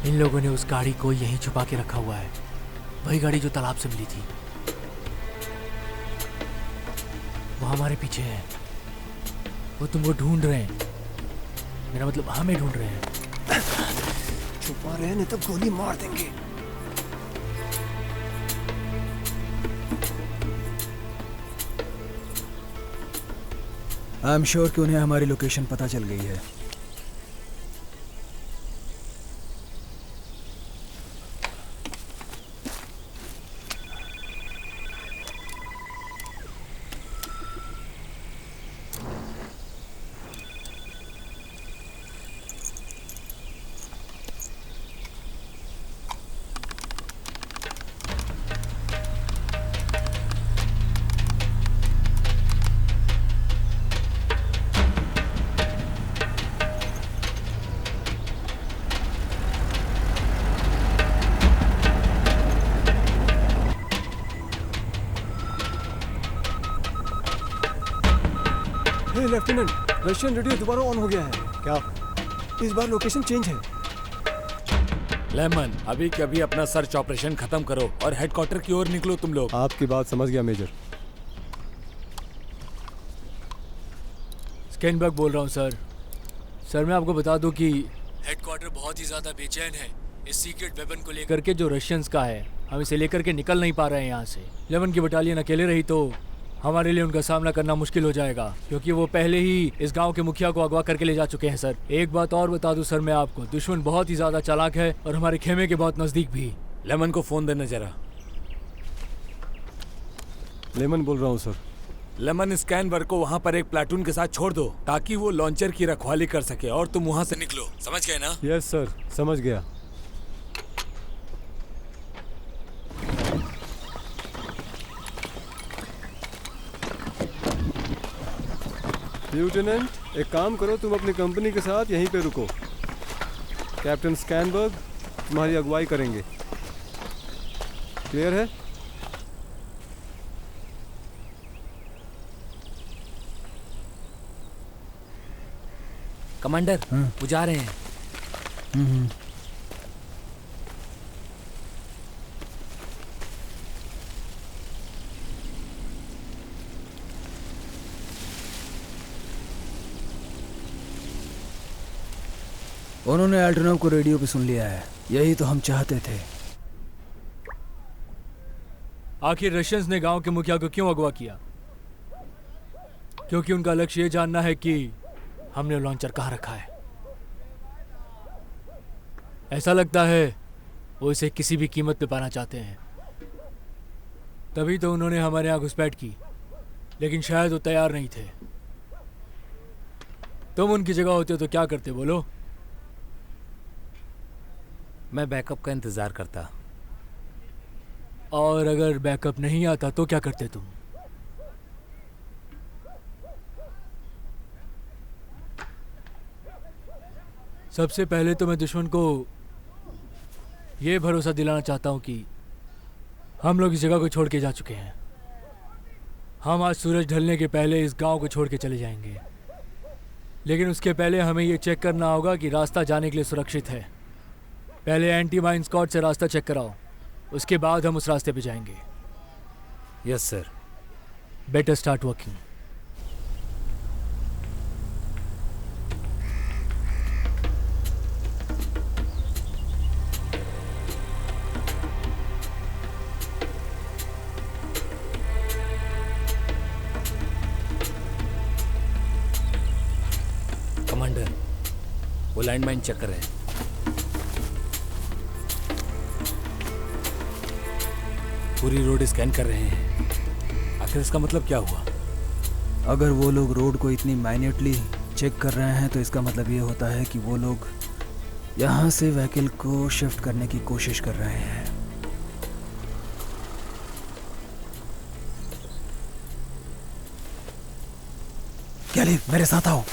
इन लोगों ने उस गाड़ी को यहीं छुपा के रखा हुआ है। वही गाड़ी जो तालाब से मिली थी। वो हमारे पीछे है। वो तुमको ढूंढ रहे हैं। मेरा मतलब हमें ढूंढ रहे हैं। छुपा रहे नहीं तो गोली मार देंगे। आई एम श्योर कि उन्हें हमारी लोकेशन पता चल गई है। हे लेफ्टिनेंट, रशियन रेडियो दोबारा ऑन हो गया है। क्या? इस बार लोकेशन चेंज है। लेमन, अभी के अभी अपना सर्च ऑपरेशन खत्म करो और हेडक्वार्टर की ओर निकलो तुम लोग। आपकी बात समझ गया मेजर। स्कैनबर्ग बोल रहा हूँ सर। सर मैं आपको बता दूं कि हेडक्वार्टर बहुत ही ज़्यादा बेचैन है इस सीक्रेट वेपन को लेकर के जो रशियंस का है। हम इसे लेकर के निकल नहीं पा रहे हैं यहाँ से। लेमन की बटालियन अकेले रही तो हमारे लिए उनका सामना करना मुश्किल हो जाएगा, क्योंकि वो पहले ही इस गांव के मुखिया को अगवा करके ले जा चुके हैं सर। एक बात और बता दूं सर मैं आपको, दुश्मन बहुत ही ज़्यादा चालाक है और हमारे खेमे के बहुत नज़दीक भी। लेमन को फोन देना जरा। लेमन बोल रहा हूँ सर। लेमन, स्कैनबर्ग को वहाँ पर एक प्लाटून के साथ छोड़ दो ताकि वो लॉन्चर की रखवाली कर सके और तुम वहाँ से निकलो। समझ गए ना? यस सर, समझ गया। लेफ्टिनेंट, एक काम करो, तुम अपनी कंपनी के साथ यहीं पे रुको। कैप्टन स्कैनबर्ग तुम्हारी अगुवाई करेंगे। क्लियर है? कमांडर, वो जा रहे हैं। उन्होंने एल्ट्रोनम को रेडियो पे सुन लिया है। यही तो हम चाहते थे। आखिर रशियंस ने गांव के मुखिया को क्यों अगवा किया? क्योंकि उनका लक्ष्य ये जानना है कि हमने लॉन्चर कहाँ रखा है। ऐसा लगता है वो इसे किसी भी कीमत पे पाना चाहते हैं। तभी तो उन्होंने हमारे यहाँ घुसपैठ की, लेकिन शायद वो तैयार नहीं थे। तुम उनकी जगह होते तो क्या करते बोलो? मैं बैकअप का इंतजार करता। और अगर बैकअप नहीं आता तो क्या करते तुम? सबसे पहले तो मैं दुश्मन को यह भरोसा दिलाना चाहता हूं कि हम लोग इस जगह को छोड़ के जा चुके हैं। हम आज सूरज ढलने के पहले इस गांव को छोड़ के चले जाएंगे, लेकिन उसके पहले हमें यह चेक करना होगा कि रास्ता जाने के लिए सुरक्षित है। पहले एंटी माइन स्क्वाड से रास्ता चेक कराओ, उसके बाद हम उस रास्ते पे जाएंगे। Yes sir. Better start working. Commander, वो लैंड माइन चेक कर रहे हैं। पूरी रोड स्कैन कर रहे हैं। आखिर इसका मतलब क्या हुआ? अगर वो लोग रोड को इतनी माइन्यूटली चेक कर रहे हैं तो इसका मतलब ये होता है कि वो लोग यहाँ से व्हीकल को शिफ्ट करने की कोशिश कर रहे हैं। कैली, मेरे साथ आओ।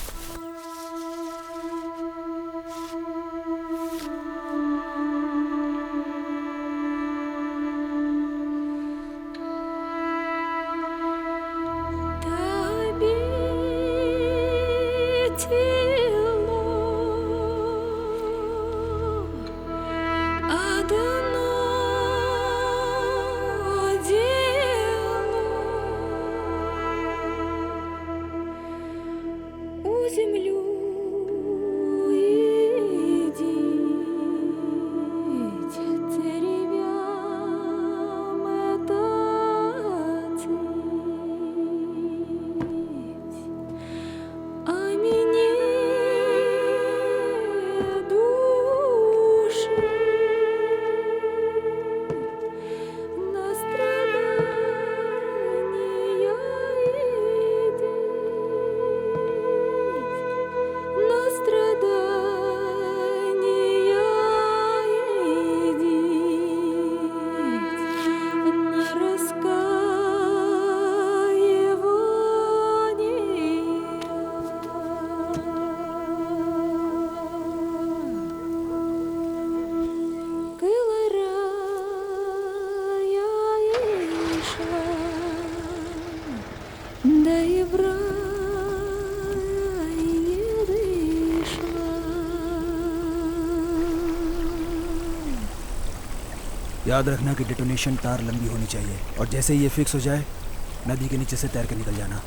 याद रखना कि डिटोनेशन तार लंबी होनी चाहिए और जैसे ही ये फिक्स हो जाए नदी के नीचे से तैर कर निकल जाना।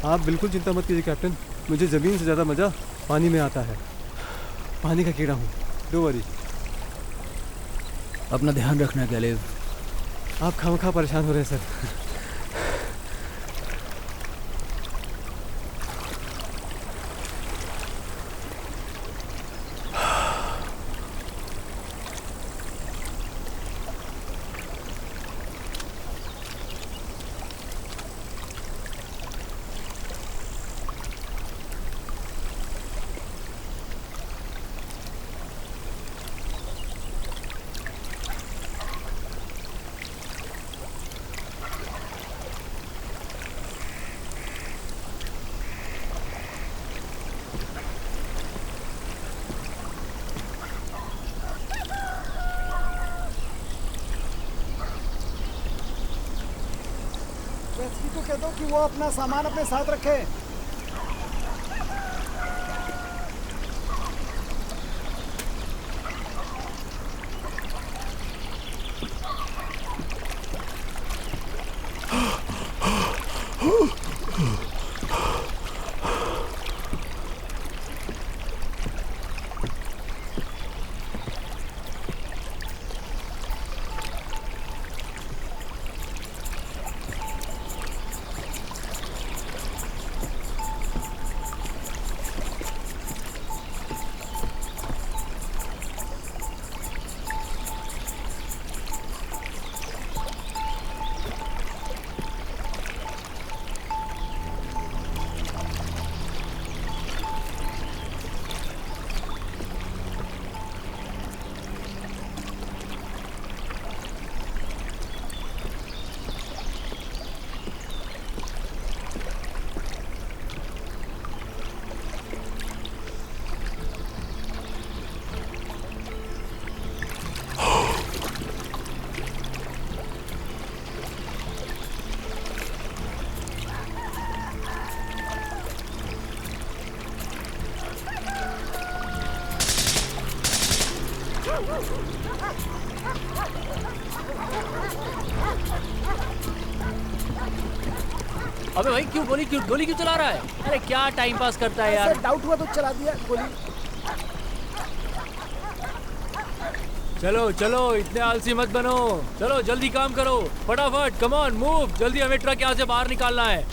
आप बिल्कुल चिंता मत कीजिए कैप्टन, मुझे ज़मीन से ज़्यादा मज़ा पानी में आता है। पानी का कीड़ा हूँ, डोंट वरी। अपना ध्यान रखना गैलेव। आप खामखा परेशान हो रहे हैं सर। को कह दो कि वो अपना सामान अपने साथ रखे। अबे भाई गोली क्यों चला रहा है? अरे क्या टाइम पास करता है यार। डाउट हुआ तो चला दिया गोली। चलो चलो, इतने आलसी मत बनो। चलो जल्दी काम करो, फटाफट, कम ऑन मूव, जल्दी हमें ट्रक यहाँ से बाहर निकालना है।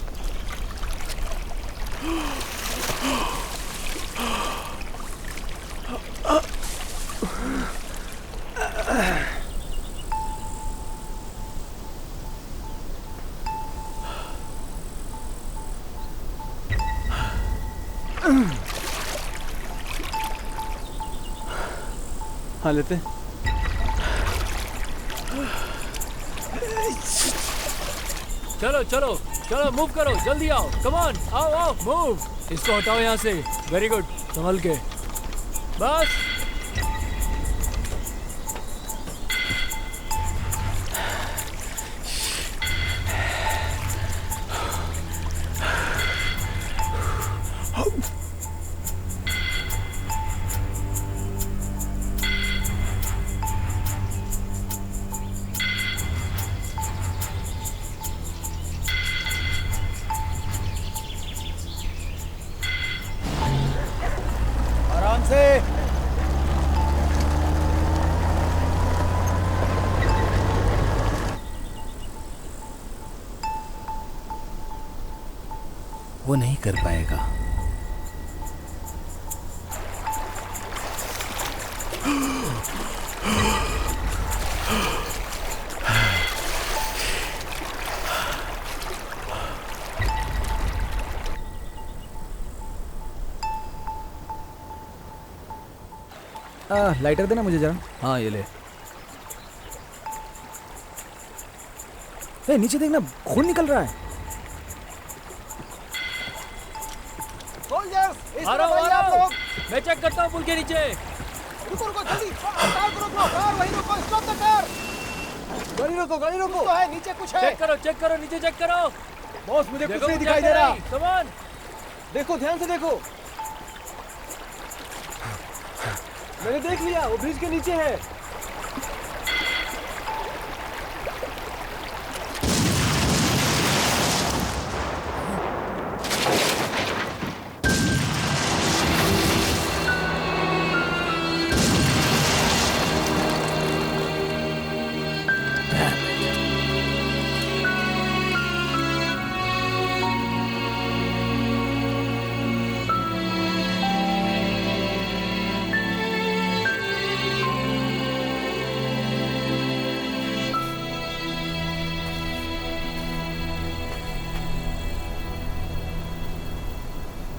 हाँ लेते। चलो चलो चलो, मूव करो, जल्दी आओ, कम ऑन, आओ आओ, मूव। इसको हटाओ यहाँ से। वेरी गुड, संभल के, बस। आराम से। वो नहीं कर पाएगा। लाइटर देना मुझे जरा। हाँ ये ले। ए, नीचे देखना, खून निकल रहा है। आ रहा हूँ, आप लोग। मैं चेक करता हूँ पुल के नीचे। रुको रुको जल्दी, कार को रोको, कार वहीं रोको, स्टॉप द कार। गाड़ी रोको तो है, नीचे कुछ है। चेक करो, नीचे चेक करो। बॉस मुझे कुछ देखो, नहीं दिखाई दे रहा। कम ऑन, देखो ध्यान से देखो। मैंने देख लिया, वो ब्रिज के नीचे है।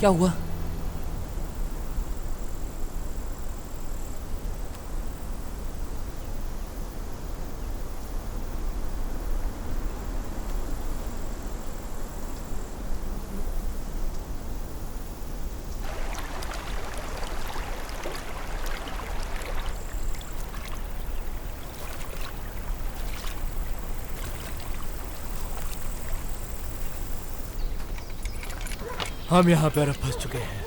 क्या हुआ? हम यहाँ पर फंस चुके हैं।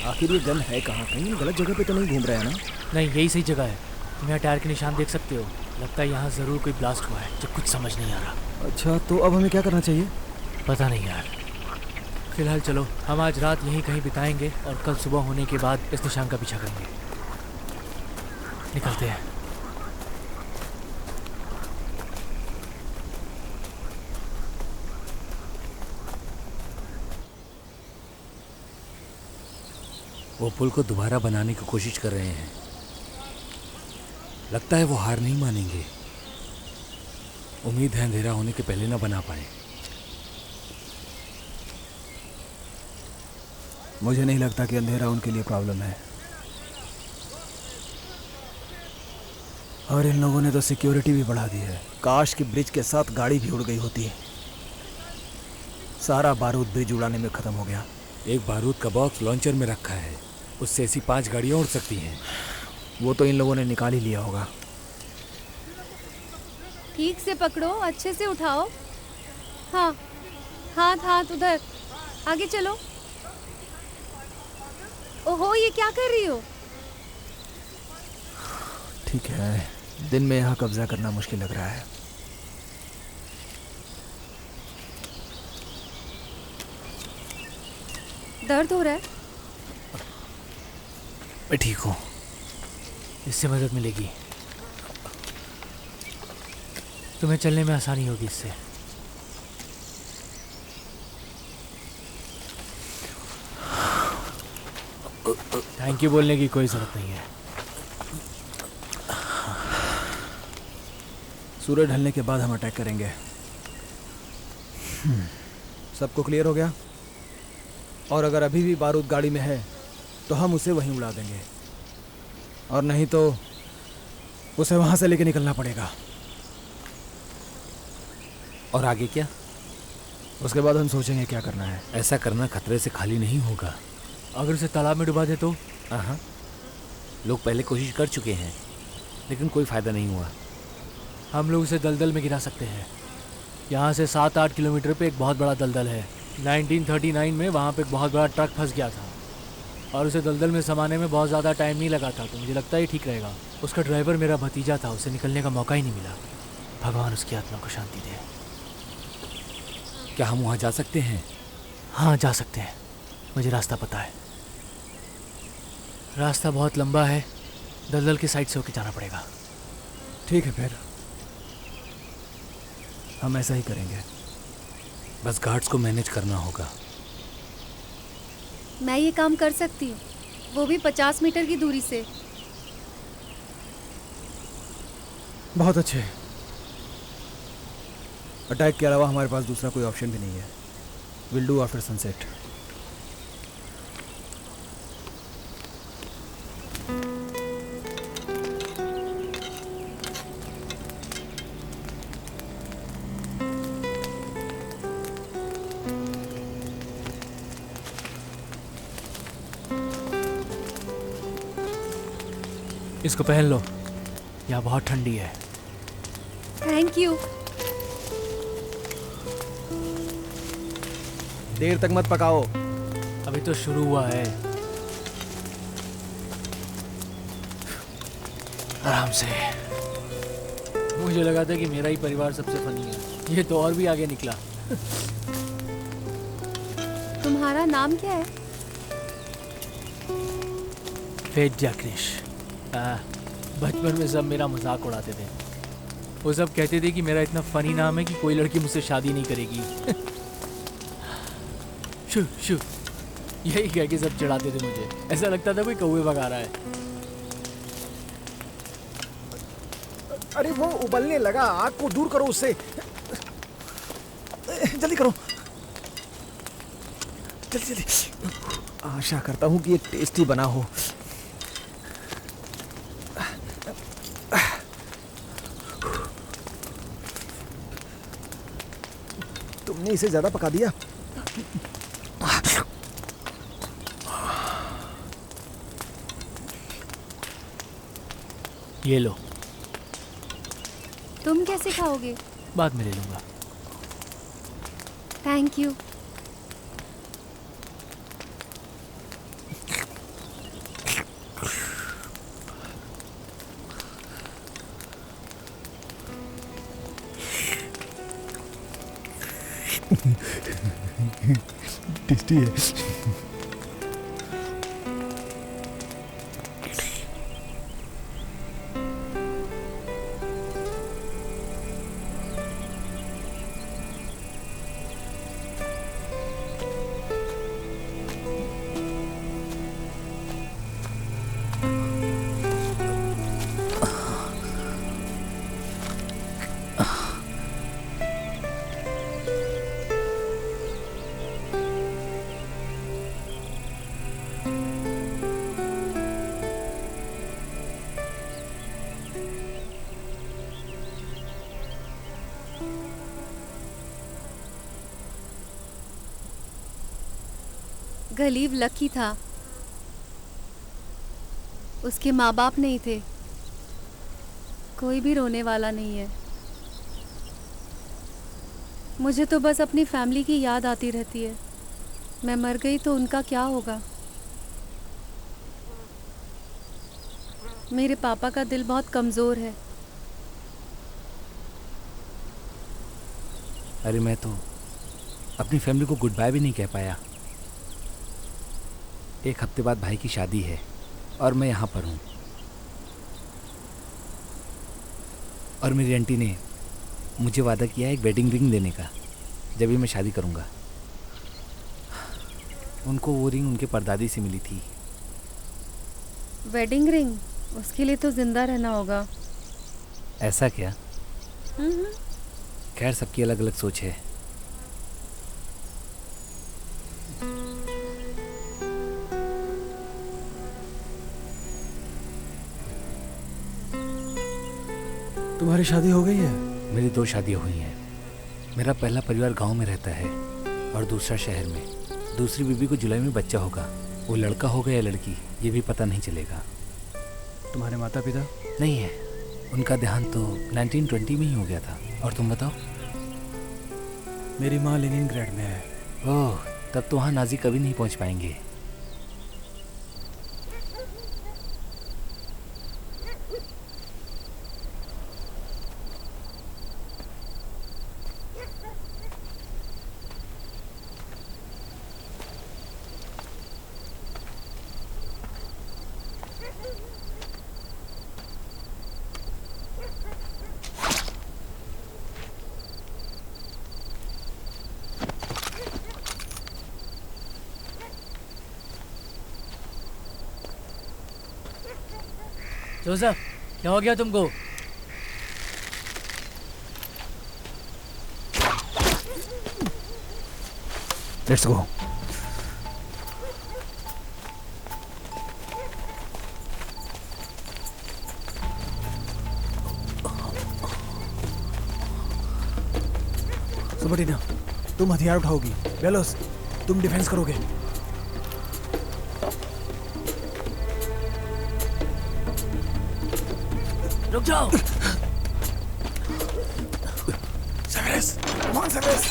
आखिर ये गन है कहाँ? कहीं गलत जगह पे तो नहीं घूम रहा है ना? नहीं, यही सही जगह है। तुम यहाँ टायर के निशान देख सकते हो। लगता है यहाँ ज़रूर कोई ब्लास्ट हुआ है, जो कुछ समझ नहीं आ रहा। अच्छा, तो अब हमें क्या करना चाहिए? पता नहीं यार। फिलहाल चलो, हम आज रात यहीं कहीं बिताएंगे और कल सुबह होने के बाद इस निशान का पीछा करेंगे। निकलते हैं। वो पुल को दोबारा बनाने की कोशिश कर रहे हैं। लगता है वो हार नहीं मानेंगे। उम्मीद है अंधेरा होने के पहले ना बना पाए। मुझे नहीं लगता कि अंधेरा उनके लिए प्रॉब्लम है। और इन लोगों ने तो सिक्योरिटी भी बढ़ा दी है। काश की ब्रिज के साथ गाड़ी भी उड़ गई होती। सारा बारूद ब्रिज उड़ाने में खत्म हो गया। एक बारूद का बॉक्स लॉन्चर में रखा है, उससे ऐसी 5 गाड़ियां उड़ सकती हैं। वो तो इन लोगों ने निकाल ही लिया होगा। ठीक से पकड़ो, अच्छे से उठाओ। हाँ, हाथ हाथ उधर, आगे चलो। ओहो, ये क्या कर रही हो? ठीक है, दिन में यहाँ कब्जा करना मुश्किल लग रहा है। दर्द हो रहा है? मैं ठीक हूँ, इससे मदद मिलेगी। तुम्हें चलने में आसानी होगी इससे। थैंक यू बोलने की कोई ज़रूरत नहीं है। सूरज ढलने के बाद हम अटैक करेंगे। सबको क्लियर हो गया? और अगर अभी भी बारूद गाड़ी में है तो हम उसे वहीं उड़ा देंगे, और नहीं तो उसे वहां से लेके निकलना पड़ेगा। और आगे क्या? उसके बाद हम सोचेंगे क्या करना है। ऐसा करना खतरे से खाली नहीं होगा। अगर उसे तालाब में डुबा दे तो? हाँ, लोग पहले कोशिश कर चुके हैं, लेकिन कोई फ़ायदा नहीं हुआ। हम लोग उसे दलदल में गिरा सकते हैं। यहाँ से 7-8 किलोमीटर पे एक बहुत बड़ा दलदल है। 1939 में वहाँ पे एक बहुत बड़ा ट्रक फंस गया था और उसे दलदल में समाने में बहुत ज़्यादा टाइम नहीं लगा था, तो मुझे लगता है ठीक रहेगा। उसका ड्राइवर मेरा भतीजा था, उसे निकलने का मौका ही नहीं मिला। भगवान उसकी आत्मा को शांति दे। क्या हम वहाँ जा सकते हैं? हाँ, जा सकते हैं। मुझे रास्ता पता है। रास्ता बहुत लंबा है, दलदल की साइड से होकर जाना पड़ेगा। ठीक है, फिर हम ऐसा ही करेंगे। बस गार्ड्स को मैनेज करना होगा। मैं ये काम कर सकती हूँ, वो भी 50 मीटर की दूरी से। बहुत अच्छे। अटैक के अलावा हमारे पास दूसरा कोई ऑप्शन भी नहीं है। Will do after sunset. इसको पहन लो, यहाँ बहुत ठंडी है। Thank you. देर तक मत पकाओ, अभी तो शुरू हुआ है। आराम से। मुझे लगा था कि मेरा ही परिवार सबसे फनी है, ये तो और भी आगे निकला। तुम्हारा नाम क्या है? फेट जैक्रिश। बचपन में सब मेरा मजाक उड़ाते थे। वो सब कहते थे कि मेरा इतना फनी नाम है कि कोई लड़की मुझसे शादी नहीं करेगी। शु शु यही कह के सब चिढ़ाते थे मुझे। ऐसा लगता था कोई कौवे भगा रहा है। अरे वो उबलने लगा, आग को दूर करो उससे। जल्दी करो, जल्दी जल्दी। आशा करता हूँ कि ये टेस्टी बना हो। तुमने इसे ज्यादा पका दिया। ये लो। तुम कैसे खाओगे? बाद में ले लूंगा। Thank you. टेस्टी है। गलीव लकी था, उसके माँ बाप नहीं थे, कोई भी रोने वाला नहीं है। मुझे तो बस अपनी फैमिली की याद आती रहती है। मैं मर गई तो उनका क्या होगा? मेरे पापा का दिल बहुत कमज़ोर है। अरे मैं तो अपनी फैमिली को गुड बाय भी नहीं कह पाया। एक हफ्ते बाद भाई की शादी है और मैं यहाँ पर हूँ। और मेरी आंटी ने मुझे वादा किया है एक वेडिंग रिंग देने का जब भी मैं शादी करूँगा। उनको वो रिंग उनके परदादी से मिली थी। Wedding ring? उसके लिए तो जिंदा रहना होगा। ऐसा क्या? खैर सबकी अलग अलग सोच है। तुम्हारी शादी हो गई है? मेरी 2 शादियाँ हुई हैं। मेरा पहला परिवार गांव में रहता है और दूसरा शहर में। दूसरी बीबी को जुलाई में बच्चा होगा। वो लड़का होगा या लड़की ये भी पता नहीं चलेगा। तुम्हारे माता पिता? नहीं है, उनका देहांत तो 1920 में ही हो गया था। और तुम बताओ? मेरी माँ लेनिनग्रेड में है। ओह, तब तो वहाँ नाजी कभी नहीं पहुँच पाएंगे। जोसेफ, क्या हो गया तुमको? Let's go. सबरीना, तुम हथियार उठाओगी। वेलोस, तुम डिफेंस करोगे। रुक जाओ। Severus, come on Severus.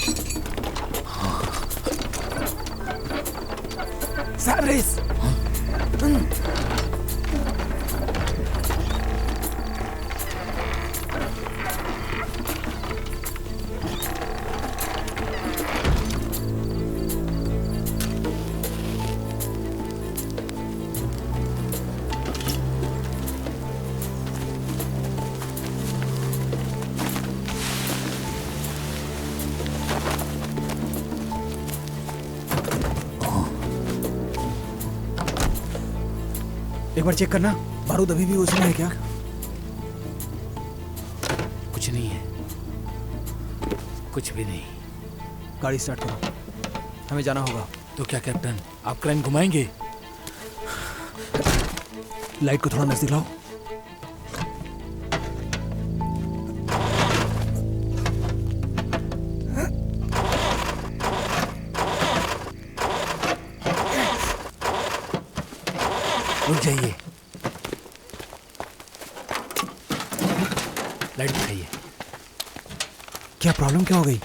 Severus. एक बार चेक करना, बारूद अभी भी उसी में है क्या? कुछ नहीं है, कुछ भी नहीं। गाड़ी स्टार्ट करो, हमें जाना होगा। तो क्या कैप्टन, आप क्रेन घुमाएंगे? लाइट को थोड़ा नजदीक लाओ। रुक जाइए, लाइट दिखाइए। क्या प्रॉब्लम क्या हो गई?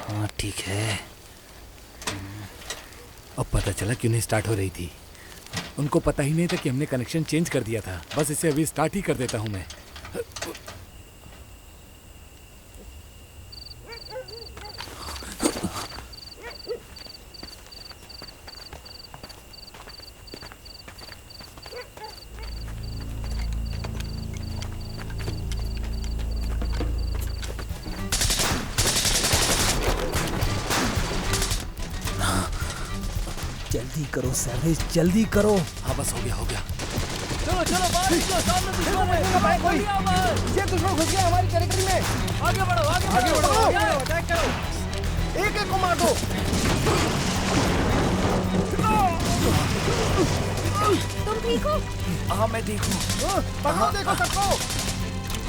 हाँ ठीक है, अब पता चला क्यों नहीं स्टार्ट हो रही थी। उनको पता ही नहीं था कि हमने कनेक्शन चेंज कर दिया था। बस इसे अभी स्टार्ट ही कर देता हूँ मैं। जल्दी करो सैवेज, जल्दी करो। हाँ बस हो गया, हो गया। चलो चलो बाहर निकलो, सामने दुश्मन है। कोई ये दुश्मन घुस गया हमारी टेरिटरी में। आगे बढ़ो, आगे बढ़ो, अटैक करो। एक को मार दो। तुम ठीक हो? हाँ मैं ठीक हूँ। पकड़ो, देखो सबको,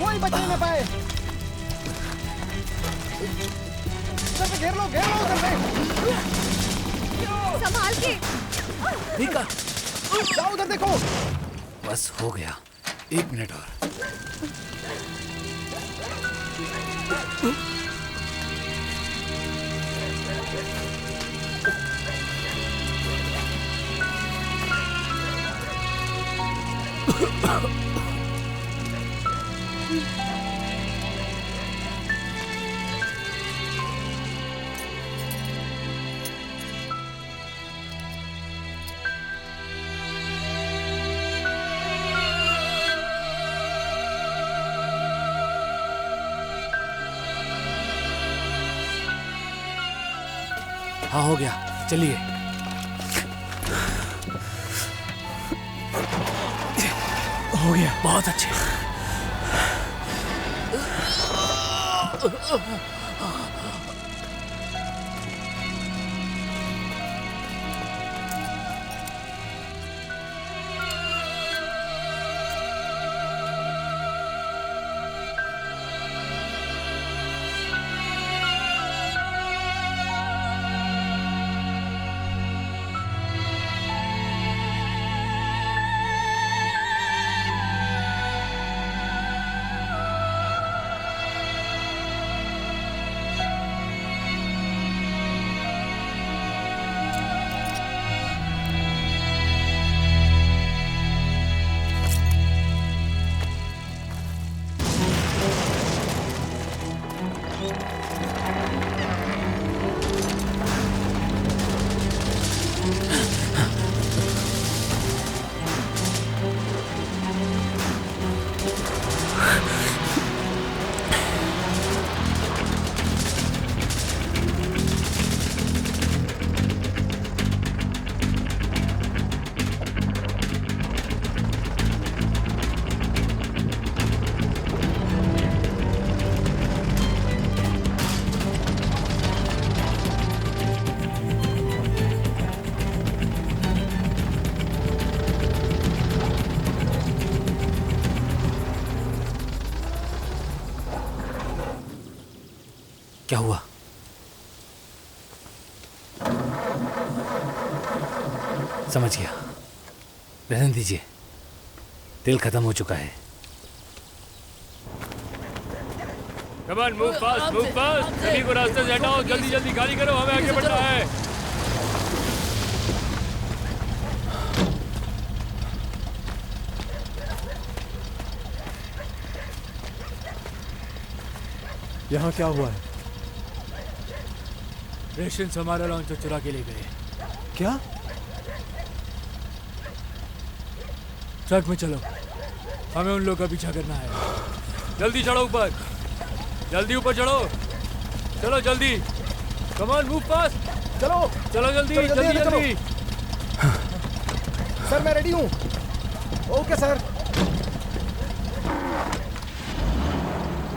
कोई बच नहीं पाए। उधर पे घेर लो, उधर पे। संभाल के। ठीक है, जाओ उधर देखो। बस हो गया, 1 मिनट और। हाँ हो गया, चलिए। हो गया, बहुत अच्छे। क्या हुआ? समझ गया, रहने दीजिए, तेल खत्म हो चुका है। Come on, move fast, move fast. सभी को रास्ते से हटाओ, जल्दी जल्दी गाड़ी करो, हमें आगे बढ़ना है। यहाँ क्या हुआ है? रेशंस हमारा लॉन्चर चुरा के ले गए। क्या? ट्रक में चलो, हमें उन लोगों का पीछा करना है। जल्दी चढ़ो ऊपर, जल्दी ऊपर चढ़ो, चलो जल्दी। Come on, move fast. चलो चलो जल्दी जल्दी जल्दी। सर मैं रेडी हूँ। Okay sir.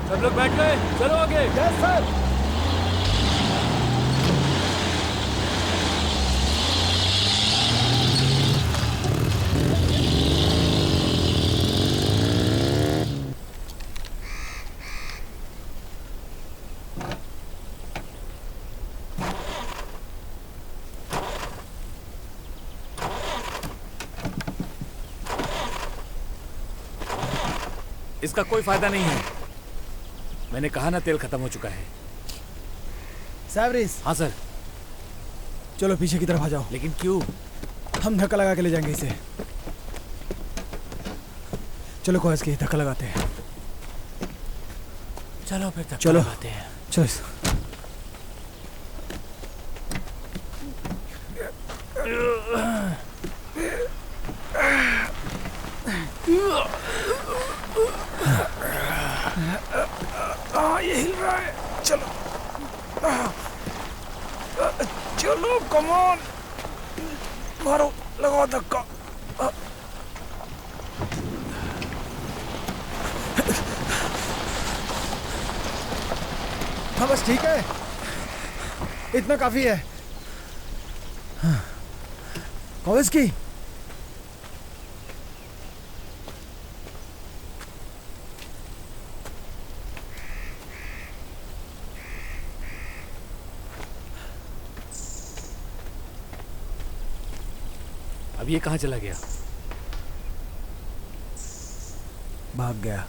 सब लोग बैठ गए, चलो आगे। Yes sir. इसका कोई फायदा नहीं है। मैंने कहा ना तेल खत्म हो चुका है। सैवरिस, हाँ सर। चलो पीछे की तरफ आ जाओ। लेकिन क्यों? हम धक्का लगा के ले जाएंगे इसे। चलो कोएस्की, धक्का लगाते हैं। चलो फिर तक चलो। लगाते हैं। चलो। ये हिल रहा है। चलो चलो, कम ऑन, मारो, लगाओ धक्का। हाँ बस ठीक है, इतना काफी है। कोएस्की, अब ये कहाँ चला गया? भाग गया।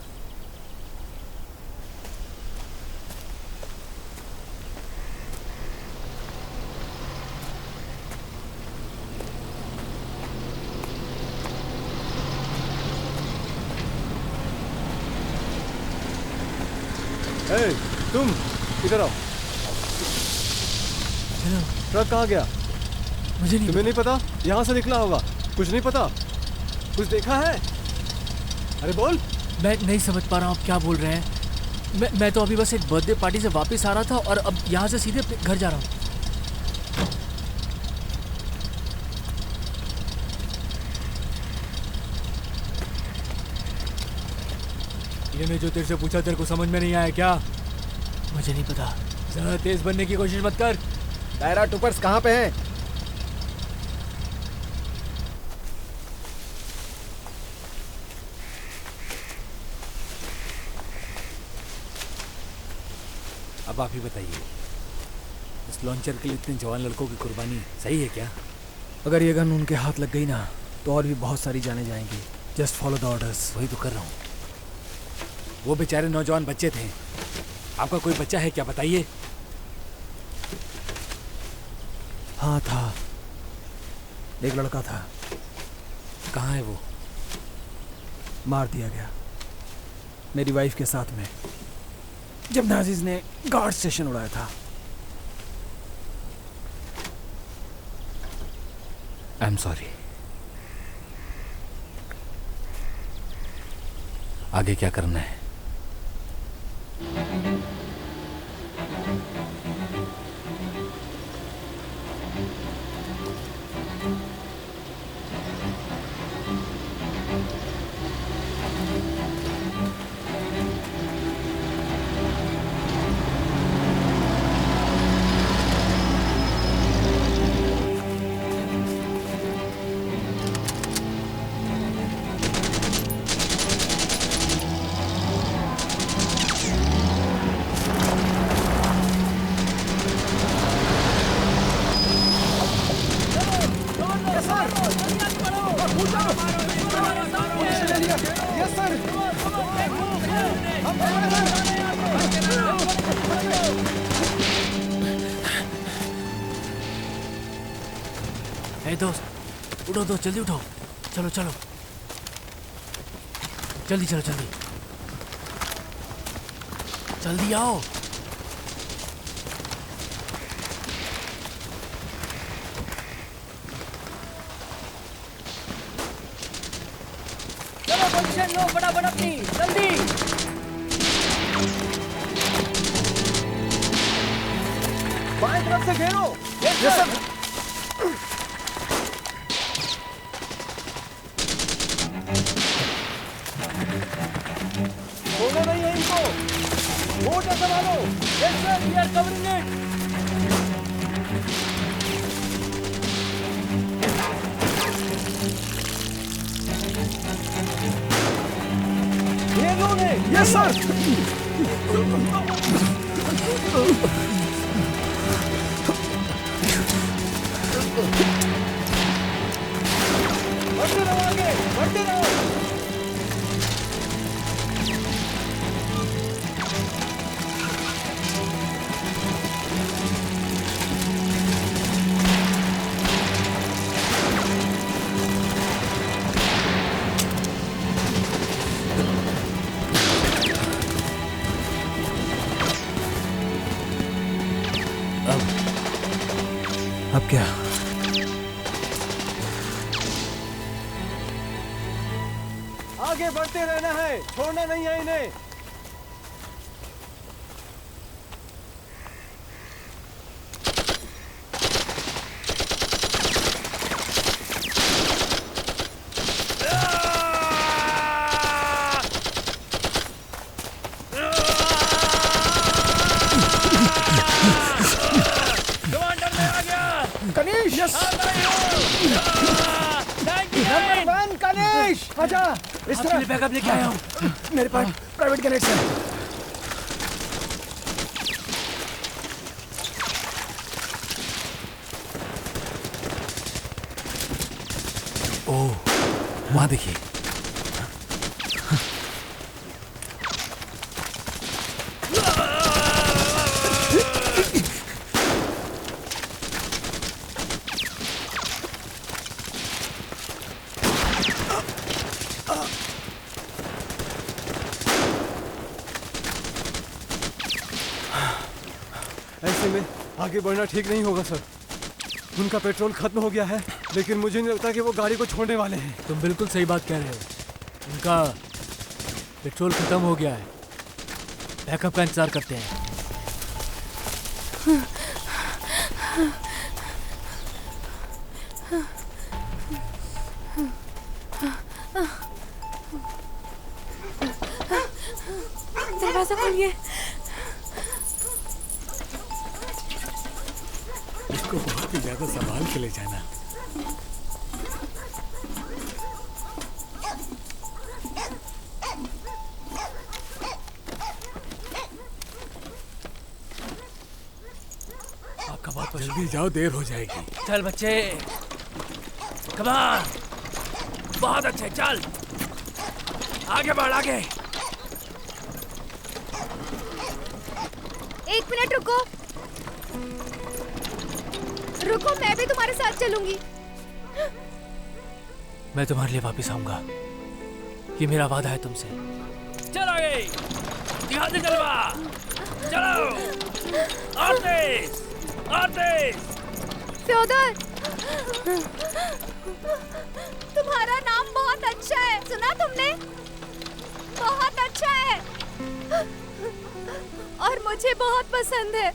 ए, तुम इधर आओ। ट्रक कहाँ गया? मुझे नहीं तुम्हें नहीं पता? यहाँ से निकला होगा। कुछ नहीं पता? कुछ देखा है? अरे बोल। मैं नहीं समझ पा रहा हूँ आप क्या बोल रहे हैं। मैं तो अभी बस एक बर्थडे पार्टी से वापस आ रहा था और अब यहाँ से सीधे अपने घर जा रहा हूँ। ये मैं जो तेरे से पूछा तेरे को समझ में नहीं आया क्या? मुझे नहीं पता। ज़्यादा तेज बनने की कोशिश मत कर। पैराट्रूपर्स कहाँ पे हैं? अब आप ही बताइए, इस लॉन्चर के लिए इतने जवान लड़कों की कुर्बानी सही है क्या? अगर ये गन उनके हाथ लग गई ना तो और भी बहुत सारी जाने जाएंगी। Just follow the orders. वही तो कर रहा हूँ। वो बेचारे नौजवान बच्चे थे। आपका कोई बच्चा है क्या, बताइए? हाँ था, एक लड़का था। कहाँ है वो? मार दिया गया मेरी वाइफ के साथ में, जब नाजिज ने गार्ड स्टेशन उड़ाया था। I am sorry. आगे क्या करना है? हे दोस्त, उठो दोस्त, जल्दी उठो। चलो चलो जल्दी, चलो जल्दी जल्दी आओ। चलो पोजीशन लो फटाफट अपनी, जल्दी। बाएं तरफ से घेरो। Yes sir. संभालो। Yes sir, we are covering it. ये लो ने। Yes sir. बढ़ते रहो आगे, बढ़ते रहो। अब क्या? आगे बढ़ते रहना है, छोड़ना नहीं है इन्हें। कनीश यस नंबर 1 कनीश आजा इस तरह बैकअप लेके आया हूँ। मेरे पास प्राइवेट ग्रेनेड्स है। ओह, वहाँ देखिए। ऐसे में आगे बढ़ना ठीक नहीं होगा सर। उनका पेट्रोल खत्म हो गया है, लेकिन मुझे नहीं लगता कि वो गाड़ी को छोड़ने वाले हैं। तुम बिल्कुल सही बात कह रहे हो। उनका पेट्रोल खत्म हो गया है। बैकअप का इंतजार करते हैं। दरवाजा खोलिए। इसको बहुत ही ज्यादा संभाल के ले जाना। आपका बहुत जल्दी जाओ, देर हो जाएगी। चल बच्चे, कम ऑन। बहुत अच्छे, चल आगे बढ़, आगे। एक मिनट रुको, रुको, मैं भी तुम्हारे साथ चलूंगी। मैं तुम्हारे लिए वापस आऊंगा, ये मेरा वादा है तुमसे। चल आगे, दिखा दे जलवा, चलो, और तेज, और तेज। फ्योदर, तुम्हारा नाम बहुत अच्छा है, सुना तुमने? बहुत अच्छा है और मुझे बहुत पसंद है।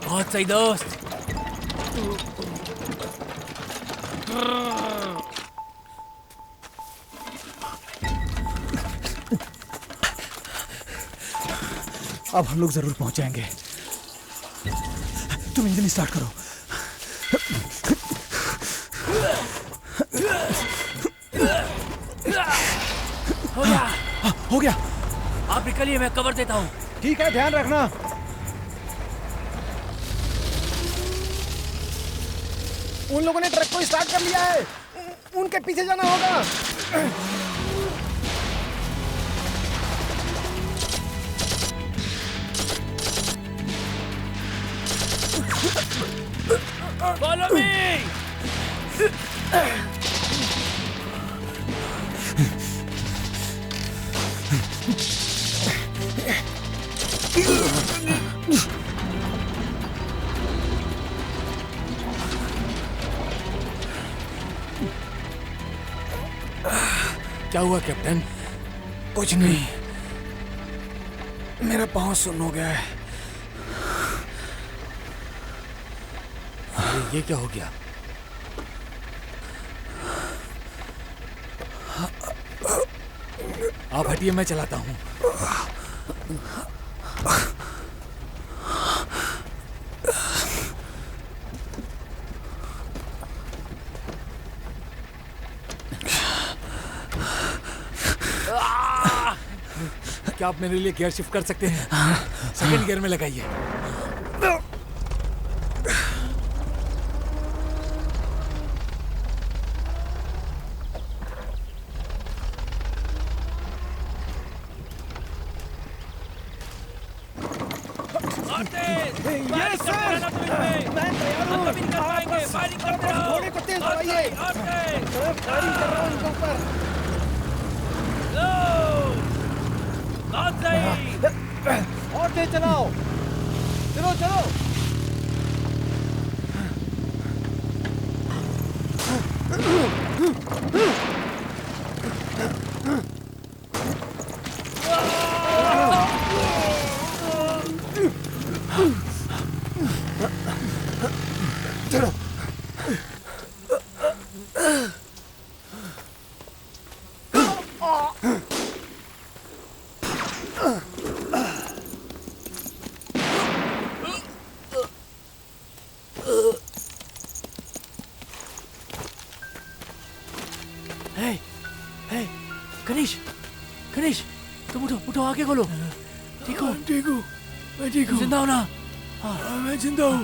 बहुत सही दोस्त। अब हम लोग जरूर पहुंच जाएंगे। तुम इंजन स्टार्ट करो। हो गया, हो गया। आप निकलिए, मैं कवर देता हूँ। ठीक है, ध्यान रखना। उन लोगों ने ट्रक को स्टार्ट कर लिया है, उनके पीछे जाना होगा। Follow me! क्या हुआ कैप्टन? कुछ नहीं, मेरा पाँव सुन्न हो गया है। अरे ये क्या हो गया? आप हटिए, मैं चलाता हूँ। क्या आप मेरे लिए गियर शिफ्ट कर सकते हैं? सेकंड गियर में लगाइए। यस सर, मैं तैयार हूँ। घोड़े को तेज दौड़ाइए। मैं फायरिंग कर रहा हूँ इनके ऊपर। और तेज चलाओ। चलो चलो। हे, हे, कनिश, कनिश, तुम उठो, उठो, आगे खोलो। ठीक हो? ठीक हूँ, मैं ठीक हूँ। जिंदा हो ना? मैं जिंदा हूँ।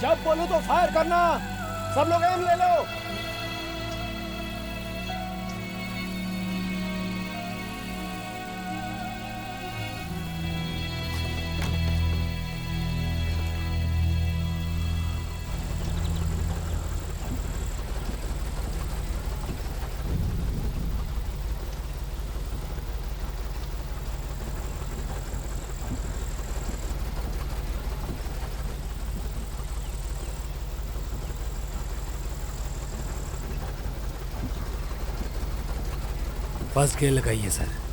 जब बोलूं तो फायर करना। सब लोग एम ले लो। फर्स्ट गियर लगाइए सर।